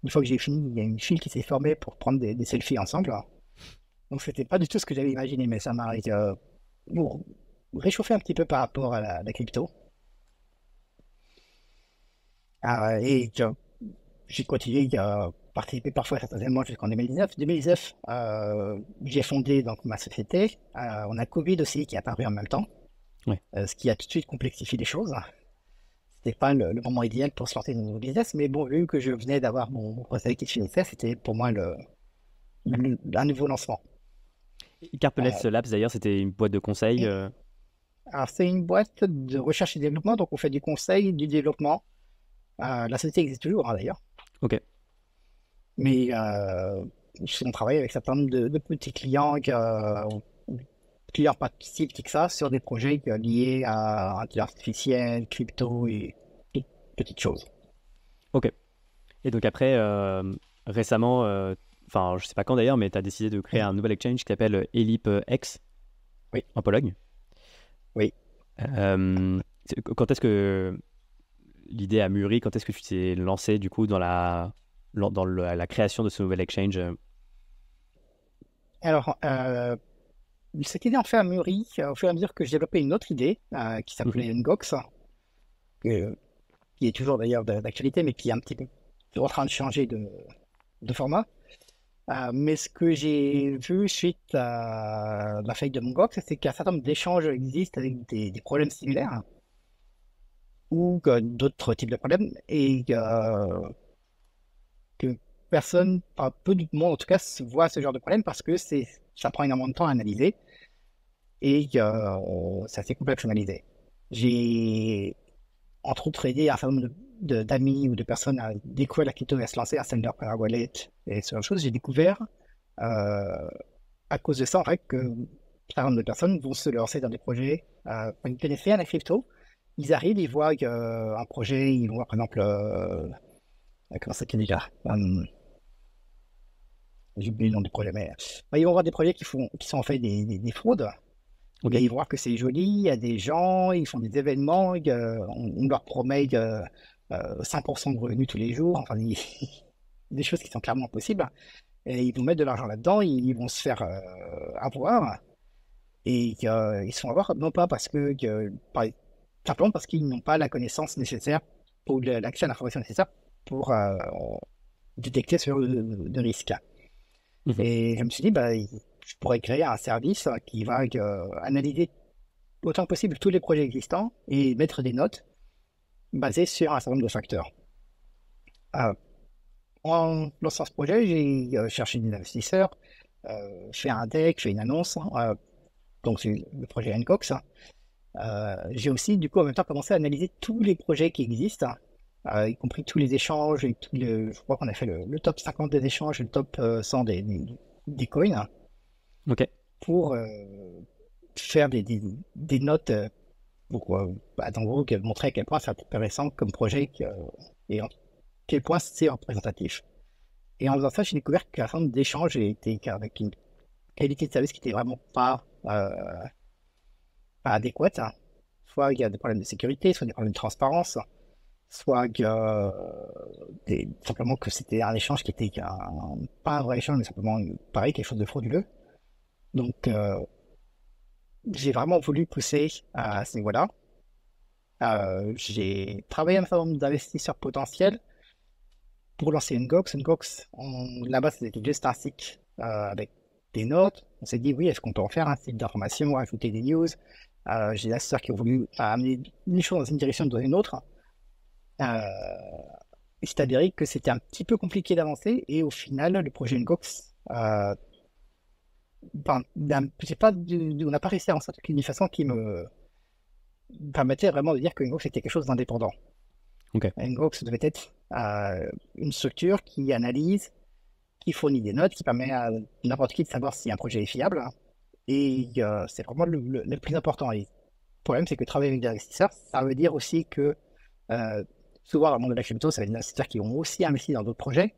Une fois que j'ai fini, il y a une file qui s'est formée pour prendre des selfies ensemble. Donc c'était pas du tout ce que j'avais imaginé, mais ça m'a réchauffé un petit peu par rapport à la crypto. Et j'ai continué à participer parfois à certains événements jusqu'en 2019. 2019, j'ai fondé donc ma société. On a Covid aussi qui est apparu en même temps, Ouais. Ce qui a tout de suite complexifié les choses. C'était pas le moment idéal pour se lancer dans nos business, mais bon, vu que je venais d'avoir mon procès qui finissait, c'était pour moi un nouveau lancement. Carpeles Labs, d'ailleurs, c'était une boîte de conseil. Alors, c'est une boîte de recherche et développement, donc on fait du conseil, du développement. La société existe toujours, hein, d'ailleurs. Ok. Mais on travaille avec un certain nombre de petits clients, clients pas si petits que ça, sur des projets liés à l'intelligence artificielle, crypto et toutes petites choses. Ok. Et donc après, récemment, enfin je sais pas quand d'ailleurs, mais tu as décidé de créer un nouvel exchange qui s'appelle Elip X Oui. en Pologne. Oui. Quand est-ce que l'idée a mûri? Quand est-ce que tu t'es lancé du coup dans la création de ce nouvel exchange? Alors, cette idée en fait a mûri au fur et à mesure que je développais une autre idée qui s'appelait Ngox, qui est toujours d'ailleurs d'actualité, mais qui est un petit peu en train de changer de format. Mais ce que j'ai vu suite à la faillite de Mongox, c'est qu'un certain nombre d'échanges existent avec des problèmes similaires ou d'autres types de problèmes et que personne, enfin, peu de monde en tout cas, voit ce genre de problème parce que ça prend énormément de temps à analyser et c'est assez complexe à analyser. J'ai entre autres aidé un certain nombre d'amis ou de personnes à découvrir la crypto et à se lancer à Sender Wallet et ce genre de choses. J'ai découvert à cause de ça en fait que un certain nombre de personnes vont se lancer dans des projets. Quand ils connaissent rien à la crypto, ils arrivent, ils voient un projet, ils voient par exemple comment ça s'appelle déjà j'ai oublié le nom du projet, mais ils vont voir des projets qui sont en fait des fraudes. Okay. Et ils voient que c'est joli, il y a des gens, ils font des événements, on leur promet 5% de revenus tous les jours, enfin des choses qui sont clairement possibles. Et ils vont mettre de l'argent là-dedans, ils vont se faire avoir. Et ils se font avoir, non pas parce que, simplement parce qu'ils n'ont pas la connaissance nécessaire ou l'accès à l'information nécessaire pour détecter ce genre de risque. Et je me suis dit, je pourrais créer un service qui va analyser autant que possible tous les projets existants et mettre des notes basées sur un certain nombre de facteurs. En lançant ce projet, j'ai cherché des investisseurs, fait un deck, fait une annonce, donc c'est le projet Ncox, j'ai aussi du coup en même temps commencé à analyser tous les projets qui existent, y compris tous les échanges et je crois qu'on a fait le top 50 des échanges et le top 100 des coins Ok. pour faire des notes pour en gros montrer à quel point c'est intéressant comme projet et à quel point c'est représentatif. Et en faisant ça, j'ai découvert que la forme d'échange était avec une qualité de service qui était vraiment pas adéquate. Soit il y a des problèmes de sécurité, soit des problèmes de transparence, soit simplement que c'était un échange qui était pas un vrai échange, mais simplement pareil, quelque chose de frauduleux. Donc j'ai vraiment voulu pousser à ce niveau-là. J'ai travaillé avec un certain nombre d'investisseurs potentiels pour lancer Ncox. Ncox, là-bas, c'était juste un site avec des notes. On s'est dit, oui, est-ce qu'on peut en faire un site d'information, ajouter des news? J'ai des assesseurs qui ont voulu amener les choses dans une direction ou dans une autre. Il s'est avéré que c'était un petit peu compliqué d'avancer et au final, le projet Ncox, on n'a pas réussi à avancer d'une façon qui me permettait vraiment de dire que Ncox était quelque chose d'indépendant. Ok. Ncox devait être une structure qui analyse, qui fournit des notes, qui permet à n'importe qui de savoir si un projet est fiable. Et c'est vraiment le plus important. Et le problème, c'est que travailler avec des investisseurs, ça veut dire aussi que souvent, dans le monde de la crypto, ça va être des investisseurs qui ont aussi investi dans d'autres projets,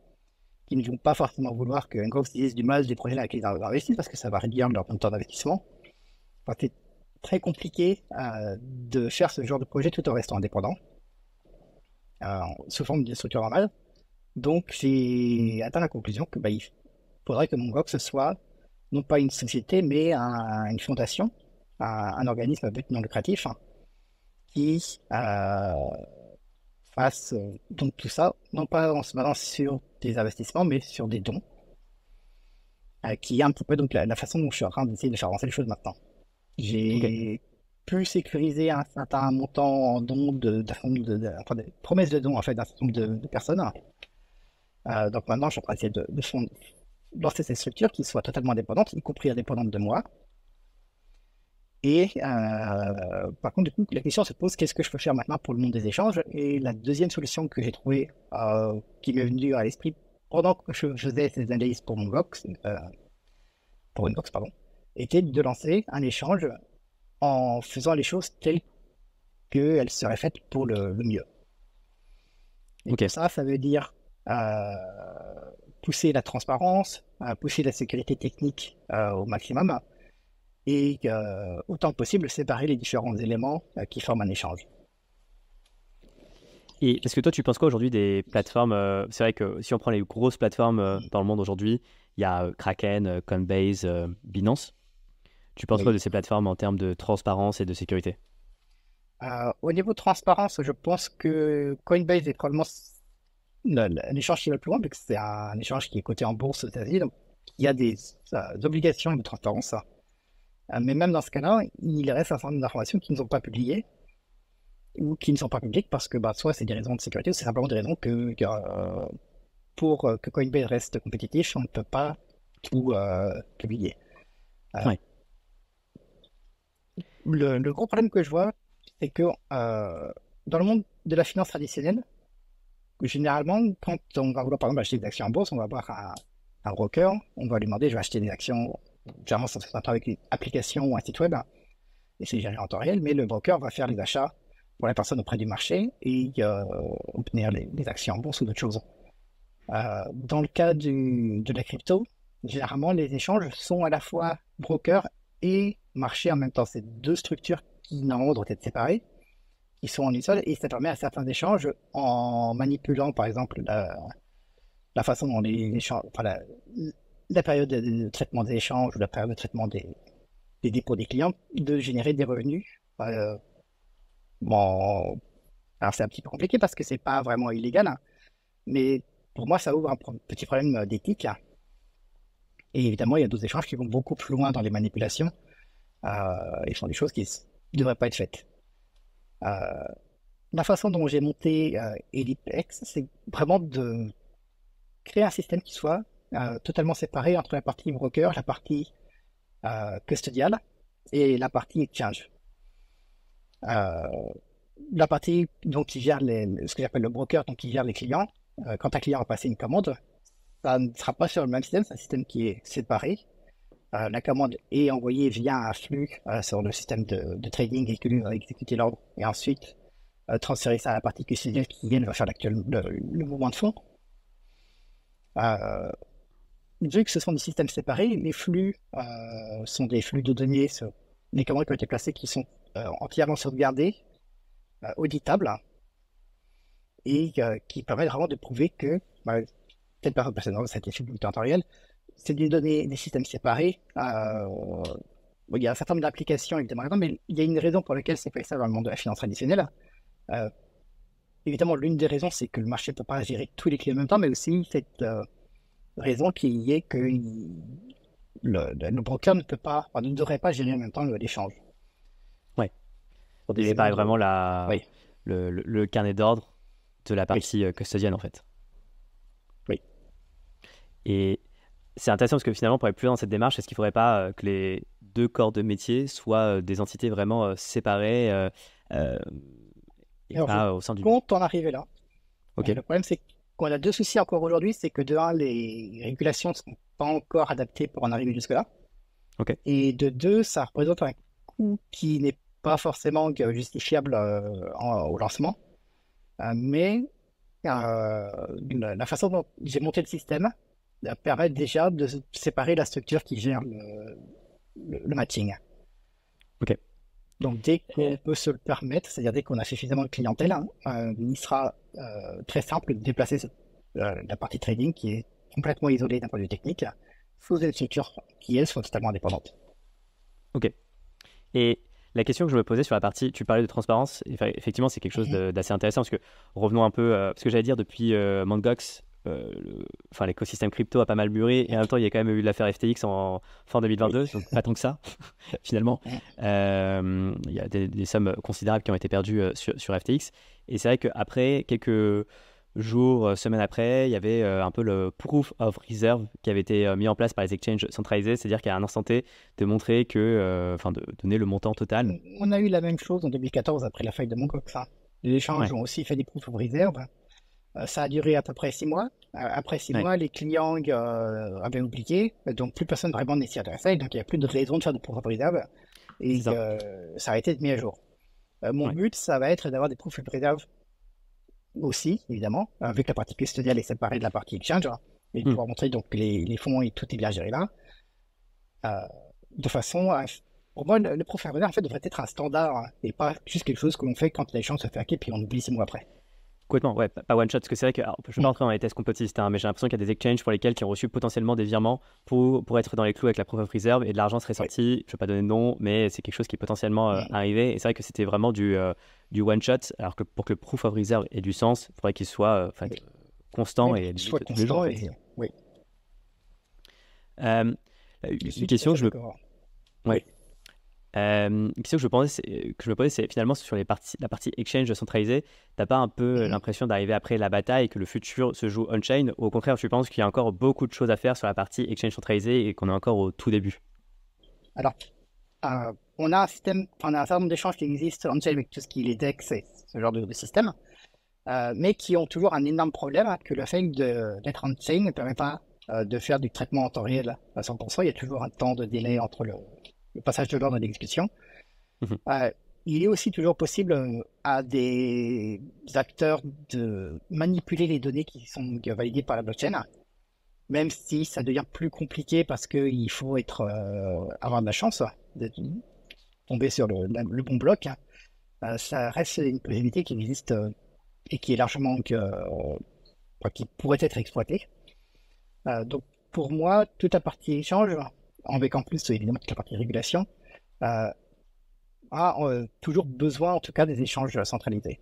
qui ne vont pas forcément vouloir que Ncox dise du mal des projets dans lesquels ils investissent, parce que ça va réduire leur montant d'investissement. Enfin, c'est très compliqué de faire ce genre de projet tout en restant indépendant, sous forme d'une structure normale. Donc, j'ai atteint la conclusion que il faudrait que Ncox soit non pas une société, mais une fondation, un organisme à but non lucratif qui fasse donc tout ça, non pas en se basant sur des investissements, mais sur des dons, qui est un petit peu donc la façon dont je suis en train d'essayer de faire avancer les choses maintenant. J'ai pu sécuriser un certain montant en dons enfin, des promesses de dons en fait d'un certain nombre de personnes. Donc maintenant, je suis en train d'essayer de lancer cette structure qui soit totalement indépendante, y compris indépendante de moi. Et par contre, du coup, la question se pose, qu'est-ce que je peux faire maintenant pour le monde des échanges? Et la deuxième solution que j'ai trouvée, qui m'est venue à l'esprit pendant que je faisais ces analyses pour Inbox, pardon, était de lancer un échange en faisant les choses telles qu'elles seraient faites pour le mieux. Et Ok. ça veut dire pousser la transparence, pousser la sécurité technique au maximum, et autant que possible séparer les différents éléments qui forment un échange. Et est-ce que toi, tu penses quoi aujourd'hui des plateformes c'est vrai que si on prend les grosses plateformes dans le monde aujourd'hui, il y a Kraken, Coinbase, Binance. Tu penses quoi de Oui. ces plateformes en termes de transparence et de sécurité? Au niveau de transparence, je pense que Coinbase est probablement l'échange qui va le plus loin, parce que c'est un échange qui est coté en bourse aux États-Unis, donc il y a des obligations de transparence. Mais même dans ce cas-là, il reste un certain nombre d'informations qui ne sont pas publiées ou qui ne sont pas publiques parce que soit c'est des raisons de sécurité, ou c'est simplement des raisons pour que Coinbase reste compétitif, on ne peut pas tout publier. Ouais. Le gros problème que je vois, c'est que dans le monde de la finance traditionnelle, généralement, quand on va vouloir par exemple acheter des actions en bourse, on va voir un broker, on va lui demander je vais acheter des actions, généralement ça se fait avec une application ou un site web, et c'est géré en temps réel, mais le broker va faire les achats pour la personne auprès du marché et obtenir les actions en bourse ou d'autres choses. Dans le cas de la crypto, généralement les échanges sont à la fois broker et marché en même temps. C'est deux structures qui normalement doivent être séparées, qui sont en une seule, et ça permet à certains échanges, en manipulant par exemple la façon dont les échanges, enfin, la période de traitement des échanges ou la période de traitement des dépôts des clients, de générer des revenus. Bon, alors c'est un petit peu compliqué parce que c'est pas vraiment illégal, hein, mais pour moi ça ouvre un petit problème d'éthique. Et évidemment, il y a d'autres échanges qui vont beaucoup plus loin dans les manipulations et font des choses qui ne devraient pas être faites. La façon dont j'ai monté Ellipx, c'est vraiment de créer un système qui soit totalement séparé entre la partie broker, la partie custodiale, et la partie exchange. Euh, la partie donc, qui gère ce que j'appelle le broker, donc qui gère les clients, quand un client a passé une commande, ça ne sera pas sur le même système, c'est un système qui est séparé. La commande est envoyée via un flux sur le système de trading et que lui va exécuter l'ordre et ensuite transférer ça à la partie QCD qui va faire le mouvement de fond. Vu que ce sont des systèmes séparés, les flux sont des flux de données sur les commandes qui ont été placées qui sont entièrement sauvegardées, auditables et qui permettent vraiment de prouver que telle personne précédente, ça a été fait en temps réel. C'est des données, des systèmes séparés. Il y a un certain nombre d'applications, évidemment, mais il y a une raison pour laquelle c'est fait ça dans le monde de la finance traditionnelle. Évidemment, l'une des raisons, c'est que le marché ne peut pas gérer tous les clients en même temps, mais aussi cette raison qui est que le broker ne devrait pas gérer en même temps l'échange. Ouais. Il paraît vraiment oui. le carnet d'ordre de la partie custodienne, en fait. Oui. Et c'est intéressant parce que finalement, pour aller plus loin dans cette démarche, est-ce qu'il ne faudrait pas que les deux corps de métier soient des entités vraiment séparées et alors, pas au sein du... compte en arriver là. Okay. Le problème, c'est qu'on a deux soucis encore aujourd'hui, c'est que de un, les régulations ne sont pas encore adaptées pour en arriver jusque-là. Okay. Et de deux, ça représente un coût qui n'est pas forcément justifiable au lancement. Mais la façon dont j'ai monté le système permet déjà de séparer la structure qui gère le matching. Okay. Donc dès qu'on peut se le permettre, c'est-à-dire dès qu'on a suffisamment de clientèle, il sera très simple de déplacer la partie trading qui est complètement isolée d'un point de vue technique sous une structure qui, elles, sont totalement indépendantes. Ok. Et la question que je me posais sur la partie, tu parlais de transparence, effectivement c'est quelque chose d'assez intéressant parce que revenons un peu, parce que j'allais dire depuis Mt. Gox, l'écosystème crypto a pas mal mûri et en même temps il y a quand même eu l'affaire FTX en fin 2022, donc pas tant que ça finalement. Il y a des sommes considérables qui ont été perdues sur FTX et c'est vrai qu'après quelques jours, semaines après, il y avait un peu le proof of reserve qui avait été mis en place par les exchanges centralisés, c'est-à-dire qu'à un instant T, de montrer que, de donner le montant total. On a eu la même chose en 2014 après la faille de Mt. Gox. Les échanges ont aussi fait des proof of reserve. Ça a duré à peu près 6 mois. Après 6 mois, les clients avaient oublié, donc plus personne vraiment n'est s'y intéressait, donc il n'y a plus de raison de faire de proof of reserve. Et ça a été mis à jour. Mon but, ça va être d'avoir des proof of reserve aussi, évidemment, vu que la partie custodiale est séparée de la partie exchange, et de pouvoir montrer donc les fonds et tout est bien géré là. De façon à... Pour moi, le proof of reserve en fait devrait être un standard et pas juste quelque chose que l'on fait quand l'échange se fait hacker puis on oublie 6 mois après. Complètement, ouais, pas one shot, parce que c'est vrai que, alors, je ne vais pas rentrer dans les tests complotistes, mais j'ai l'impression qu'il y a des exchanges pour lesquels qui ont reçu potentiellement des virements pour être dans les clous avec la proof of reserve et de l'argent serait sorti, je ne vais pas donner de nom, mais c'est quelque chose qui est potentiellement arrivé et c'est vrai que c'était vraiment du one shot, alors que pour que le proof of reserve ait du sens, il faudrait qu'il soit constant et soit tous les jours. En fait. Oui. Une question que je me... Oui. Une question que je me posais, c'est finalement sur la partie exchange centralisée, tu n'as pas un peu l'impression d'arriver après la bataille et que le futur se joue on-chain? Au contraire, tu penses qu'il y a encore beaucoup de choses à faire sur la partie exchange centralisée et qu'on est encore au tout début? Alors, on a un certain nombre d'échanges qui existent on-chain avec tout ce qui est les DEX et ce genre de système, mais qui ont toujours un énorme problème que le fait d'être on-chain ne permet pas de faire du traitement en temps réel à 100%. Il y a toujours un temps de délai entre le passage de l'ordre et l'exécution. Il est aussi toujours possible à des acteurs de manipuler les données qui sont validées par la blockchain, même si ça devient plus compliqué parce qu'il faut avoir de la chance de tomber sur le bon bloc. Ça reste une possibilité qui existe et qui est largement qui pourrait être exploitée. Donc pour moi, toute la partie échange, avec en plus évidemment toute la partie régulation, a toujours besoin en tout cas des échanges centralisés.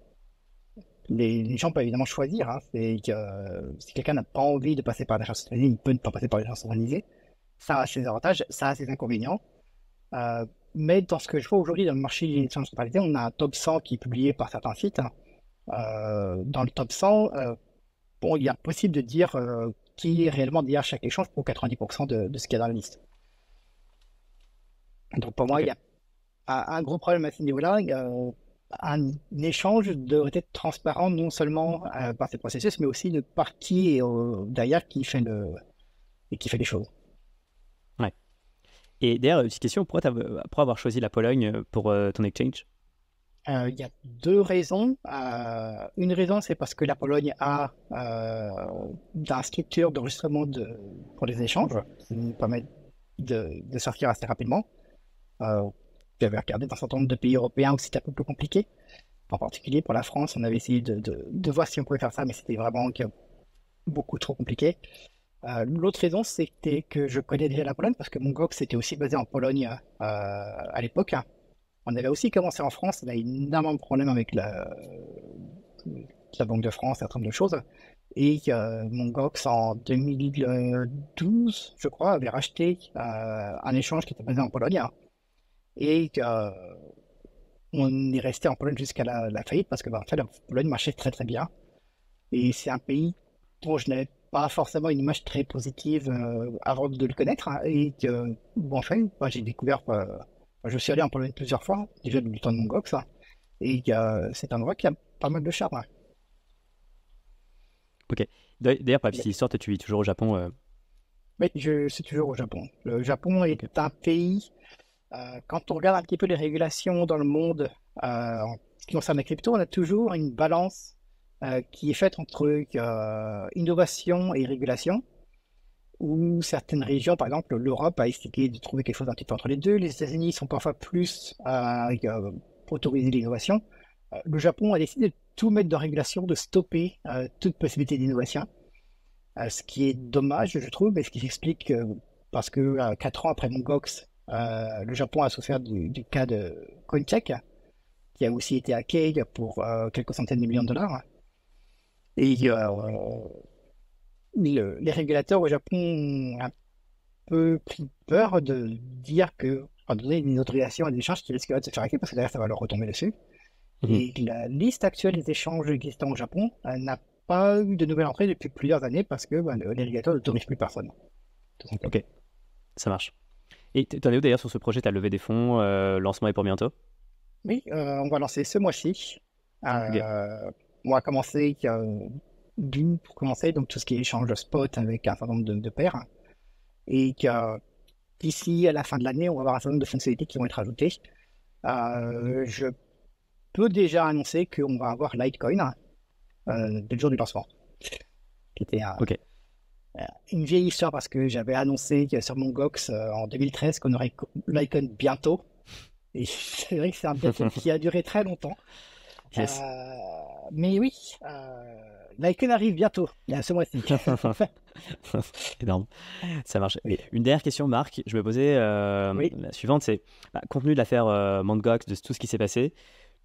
Les gens peuvent évidemment choisir, si quelqu'un n'a pas envie de passer par des échanges centralisés, il peut ne pas passer par des échanges centralisés. Ça a ses avantages, ça a ses inconvénients. Mais dans ce que je vois aujourd'hui dans le marché des échanges centralisés, on a un top 100 qui est publié par certains sites. Dans le top 100, il est possible de dire qui est réellement derrière chaque échange pour 90% de ce qu'il y a dans la liste. Donc pour moi, il n'y a un gros problème à ce niveau-là. Un échange devrait être transparent non seulement par ces processus, mais aussi de par qui est derrière qui fait les choses. Ouais. Et d'ailleurs, petite question, pourquoi avoir choisi la Pologne pour ton exchange? Il y a deux raisons. Une raison, c'est parce que la Pologne a une structure d'enregistrement pour les échanges qui nous permet de sortir assez rapidement. J'avais regardé dans un certain nombre de pays européens où c'était un peu plus compliqué. En particulier pour la France, on avait essayé de voir si on pouvait faire ça, mais c'était vraiment beaucoup trop compliqué. L'autre raison, c'était que je connais déjà la Pologne parce que mon GOX était aussi basé en Pologne à l'époque. On avait aussi commencé en France, on a eu énormément de problèmes avec la Banque de France, un certain nombre de choses. Et mon GOX en 2012, je crois, avait racheté un échange qui était basé en Pologne. Et on est resté en Pologne jusqu'à la faillite parce que en fait, la Pologne marchait très très bien. Et c'est un pays dont je n'avais pas forcément une image très positive avant de le connaître. Et bon, en fait, j'ai découvert, je suis allé en Pologne plusieurs fois, déjà du temps de mon GOX. Et c'est un endroit qui a pas mal de charme. Ok. D'ailleurs, pour la petite histoire, tu vis toujours au Japon. Oui, je suis toujours au Japon. Le Japon est un pays, quand on regarde un petit peu les régulations dans le monde en ce qui concerne la crypto, on a toujours une balance qui est faite entre innovation et régulation, où certaines régions, par exemple l'Europe, a essayé de trouver quelque chose un petit peu entre les deux. Les États-Unis sont parfois plus pour autoriser l'innovation. Le Japon a décidé de tout mettre dans régulation, de stopper toute possibilité d'innovation. Ce qui est dommage, je trouve, mais ce qui s'explique parce que 4 ans après mon GOX, le Japon a souffert du cas de Coincheck, qui a aussi été hacké pour quelques centaines de millions de dollars. Et les régulateurs au Japon ont un peu pris peur de dire que, enfin, donner une autorisation à des échanges qui risqueraient de se faire hacker parce que derrière ça va leur retomber dessus. Et la liste actuelle des échanges existants au Japon n'a pas eu de nouvelles entrées depuis plusieurs années parce que les régulateurs n'autorisent plus personne. Ok, ça marche. Et tu en es où d'ailleurs sur ce projet? Tu as levé des fonds, lancement est pour bientôt? Oui, on va lancer ce mois-ci. On va commencer pour commencer, donc tout ce qui est échange de spot avec un certain nombre de paires. Et d'ici à la fin de l'année, on va avoir un certain nombre de fonctionnalités qui vont être ajoutées. Je peux déjà annoncer qu'on va avoir Litecoin dès le jour du lancement. Qui était une vieille histoire parce que j'avais annoncé sur mon GOX en 2013 qu'on aurait Litecoin bientôt. Et c'est vrai que c'est un business qui a duré très longtemps. Yes. Mais oui, Litecoin arrive bientôt, ce mois-ci. Énorme, ça marche. Oui. Une dernière question, Marc, je me posais, la suivante, c'est compte tenu de l'affaire Mt. Gox, de tout ce qui s'est passé,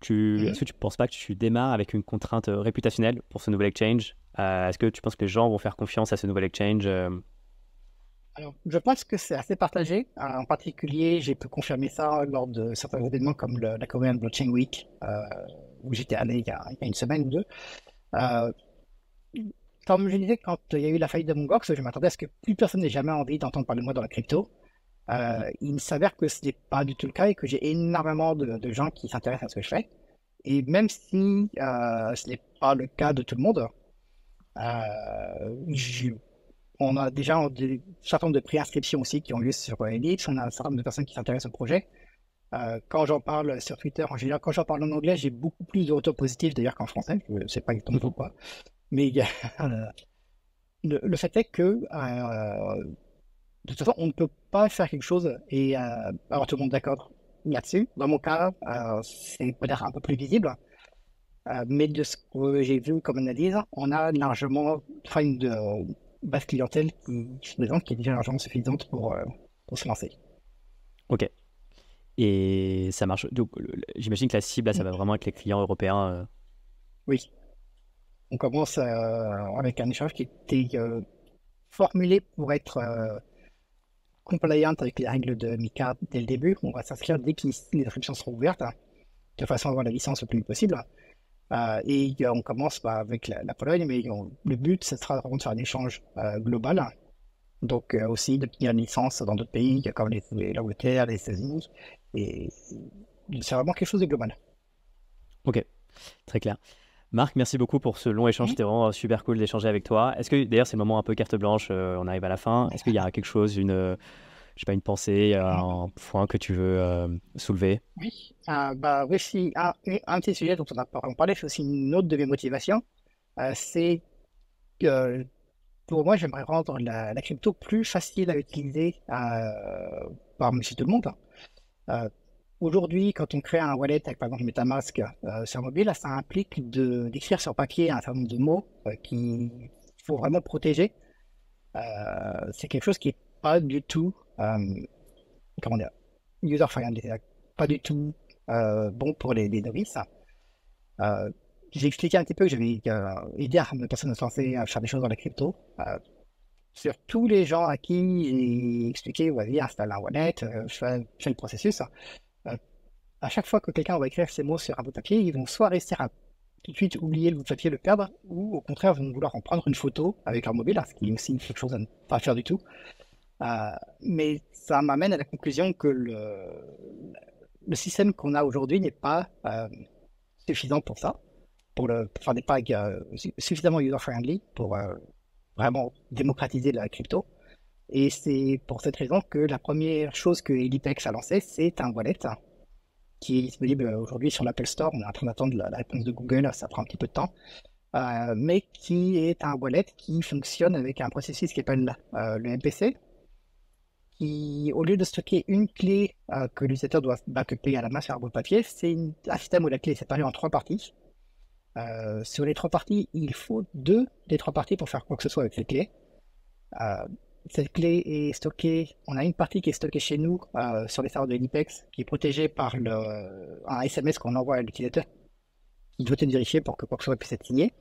est-ce que tu ne penses pas que tu démarres avec une contrainte réputationnelle pour ce nouvel exchange? Est-ce que tu penses que les gens vont faire confiance à ce nouvel exchange? Alors, je pense que c'est assez partagé. En particulier, j'ai pu confirmer ça lors de certains événements comme la Korean Blockchain Week, où j'étais allé il y a une semaine ou deux. Comme je disais, quand il y a eu la faillite de mon GOX, je m'attendais à ce que plus personne n'ait jamais envie d'entendre parler de moi dans la crypto. Il s'avère que ce n'est pas du tout le cas et que j'ai énormément de gens qui s'intéressent à ce que je fais. Et même si ce n'est pas le cas de tout le monde, on a déjà un certain nombre de préinscriptions aussi qui ont lieu sur Ellipse. On a un certain nombre de personnes qui s'intéressent au projet. Quand j'en parle sur Twitter, en général, quand j'en parle en anglais, j'ai beaucoup plus de retours positifs d'ailleurs qu'en français. Je ne sais pas exactement pourquoi. Mais le fait est que de toute façon, on ne peut pas faire quelque chose et avoir tout le monde d'accord là-dessus. Dans mon cas, c'est peut-être un peu plus visible. Mais de ce que j'ai vu comme analyse, on a largement une base clientèle qui est déjà largement suffisante pour se lancer. Ok. Et ça marche. Donc, j'imagine que la cible, là, ça va vraiment être les clients européens. Oui. On commence avec un échange qui était formulé pour être compliant avec les règles de MiCA dès le début. On va s'inscrire dès que les inscriptions seront ouvertes, de façon à avoir la licence le plus vite possible. Et on commence avec la Pologne, mais le but, ce sera vraiment de faire un échange global. Donc aussi d'obtenir une licence dans d'autres pays comme l'Angleterre, les États-Unis Et c'est vraiment quelque chose de global. Ok, très clair. Marc, merci beaucoup pour ce long échange. Mhm. C'était vraiment super cool d'échanger avec toi. Est-ce que, d'ailleurs, c'est le moment un peu carte blanche, on arrive à la fin. Est-ce qu'il y a quelque chose, je sais pas, une pensée, un point que tu veux soulever? Oui. Bah, oui, si, un petit sujet dont on a pas vraiment parlé, c'est aussi une autre de mes motivations. C'est que pour moi, j'aimerais rendre la crypto plus facile à utiliser par monsieur tout le monde. Euh, Aujourd'hui, quand on crée un wallet avec par exemple MetaMask sur mobile, ça implique d'écrire sur papier un certain nombre de mots qu'il faut vraiment protéger. C'est quelque chose qui est pas du tout, comment dire, user-friendly, pas du tout bon pour les novices. Euh, j'ai expliqué un petit peu que j'avais aidé une personne à se lancer à faire des choses dans la crypto. Sur tous les gens à qui j'ai expliqué, vas-y, installe un wallet, je fais le processus. Euh, à chaque fois que quelqu'un va écrire ces mots sur un bout de papier, ils vont soit réussir à tout de suite oublier le bout de papier, le perdre, ou au contraire vont vouloir en prendre une photo avec leur mobile, ce qui est aussi quelque chose à ne pas faire du tout. Mais ça m'amène à la conclusion que le système qu'on a aujourd'hui n'est pas suffisant pour ça, enfin, n'est pas suffisamment user-friendly pour vraiment démocratiser la crypto. Et c'est pour cette raison que la première chose que Elipex a lancé, c'est un wallet qui est disponible aujourd'hui sur l'Apple Store. On est en train d'attendre la réponse de Google, ça prend un petit peu de temps. Mais qui est un wallet qui fonctionne avec un processus qui s'appelle le MPC, qui, au lieu de stocker une clé que l'utilisateur doit backuper à la main sur un bout de papier, c'est un système où la clé est séparée en trois parties. Sur les trois parties, il faut deux des trois parties pour faire quoi que ce soit avec cette clé. Euh, Cette clé est stockée, on a une partie qui est stockée chez nous sur les serveurs de l'IPEX, qui est protégée par un SMS qu'on envoie à l'utilisateur, qui doit être vérifié pour que quoi que ce soit puisse être signé.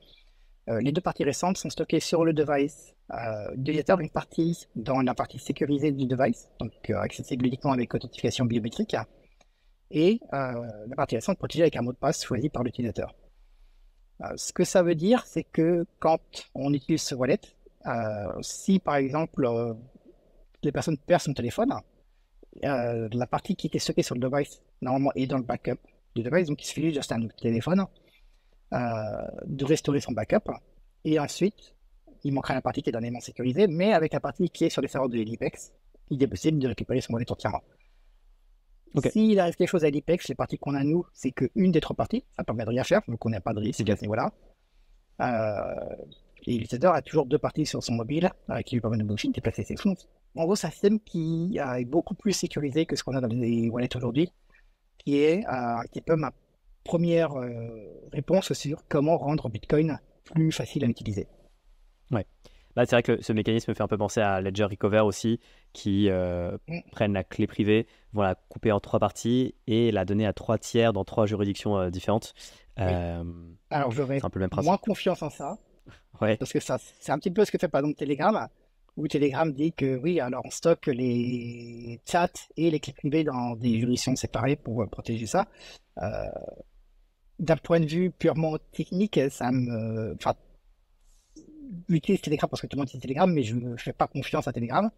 Les deux parties récentes sont stockées sur le device de l'utilisateur, une partie dans la partie sécurisée du device, donc accessible uniquement avec authentification biométrique, et la partie récente protégée avec un mot de passe choisi par l'utilisateur. Ce que ça veut dire, c'est que quand on utilise ce wallet, si par exemple les personnes perdent son téléphone, la partie qui était stockée sur le device, normalement, est dans le backup du device, donc il suffit juste à un téléphone de restaurer son backup, et ensuite, il manquera la partie qui est dans l'élément sécurisé, mais avec la partie qui est sur les serveurs de Elipex, il est possible de récupérer son wallet entièrement. Ok. S'il arrive quelque chose à Elipex, les parties qu'on a nous, c'est qu'une des trois parties, ça permet de rien faire, donc on n'a pas de risque à ce niveau-là. Et l'utilisateur a toujours deux parties sur son mobile qui lui permettent de déplacer ses fonds. En gros, c'est un système qui est beaucoup plus sécurisé que ce qu'on a dans les wallets aujourd'hui, qui est un petit peu ma première réponse sur comment rendre Bitcoin plus facile à utiliser. Ouais. Bah, c'est vrai que ce mécanisme me fait un peu penser à Ledger Recover aussi, qui prennent la clé privée, vont la couper en trois parties et la donner à trois tiers dans trois juridictions différentes. Oui. Alors, j'aurais C'est un peu le même moins principe. confiance en ça, Ouais, parce que ça, c'est un petit peu ce que fait par exemple Telegram, où Telegram dit que oui, alors on stocke les chats et les clés privées dans des juridictions séparées pour protéger ça. Euh, D'un point de vue purement technique, ça me. Enfin, j'utilise Telegram parce que tout le monde utilise Telegram, mais je ne fais pas confiance à Telegram.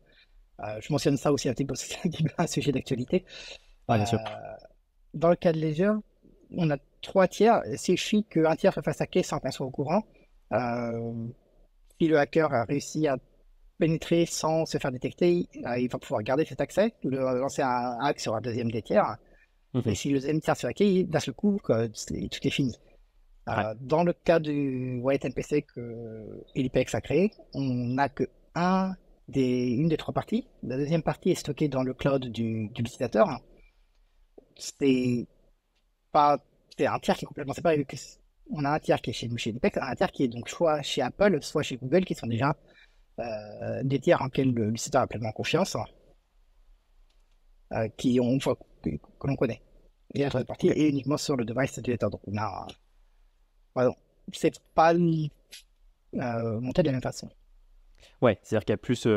Je mentionne ça aussi un petit peu, c'est un petit peu un sujet d'actualité. ouais, Euh, bien sûr. Dans le cas de Ledger, on a trois tiers. S'il suffit qu'un tiers se fasse hacker sans qu'on soit au courant, euh, si le hacker a réussi à pénétrer sans se faire détecter, il va pouvoir garder cet accès, lancer un hack sur un deuxième des tiers. Et Mhm. si le deuxième tiers se fait hacker, d'un seul coup, tout est fini. Ouais. Dans le cas du wallet MPC que Elipex a créé, on n'a que une des trois parties. La deuxième partie est stockée dans le cloud du utilisateur. C'est pas, c'est un tiers qui est complètement séparé. On a un tiers qui est chez nous, chez Elipex, un tiers qui est donc soit chez Apple, soit chez Google, qui sont déjà des tiers en lesquels l'utilisateur a pleinement confiance, que l'on connaît. Et la troisième partie Ok. est uniquement sur le device de l'utilisateur. Donc on a, pardon, c'est pas monté de la même façon. Ouais, c'est-à-dire qu'il y a plus.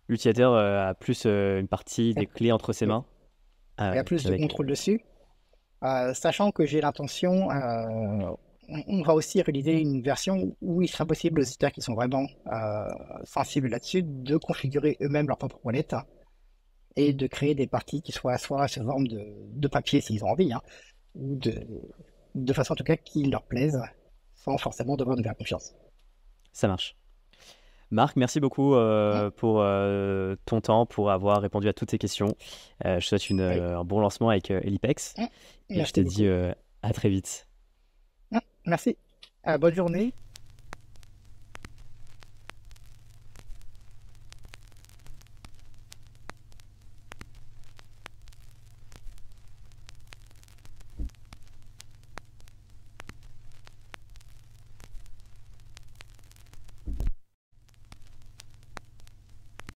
L'utilisateur a plus une partie des clés entre ses mains Il y a plus de qu'avec. contrôle dessus. Sachant que j'ai l'intention, on va aussi réaliser une version où il sera possible aux utilisateurs qui sont vraiment sensibles là-dessus de configurer eux-mêmes leur propre wallet et de créer des parties qui soient soit sous forme de papier s'ils ont envie, hein, ou de façon en tout cas qui leur plaise, sans forcément devoir nous faire confiance. Ça marche. Marc, merci beaucoup pour ton temps, pour avoir répondu à toutes ces questions. Je te souhaite Oui. un bon lancement avec Elipex. Et je te Merci beaucoup. dis à très vite. Merci. Bonne journée.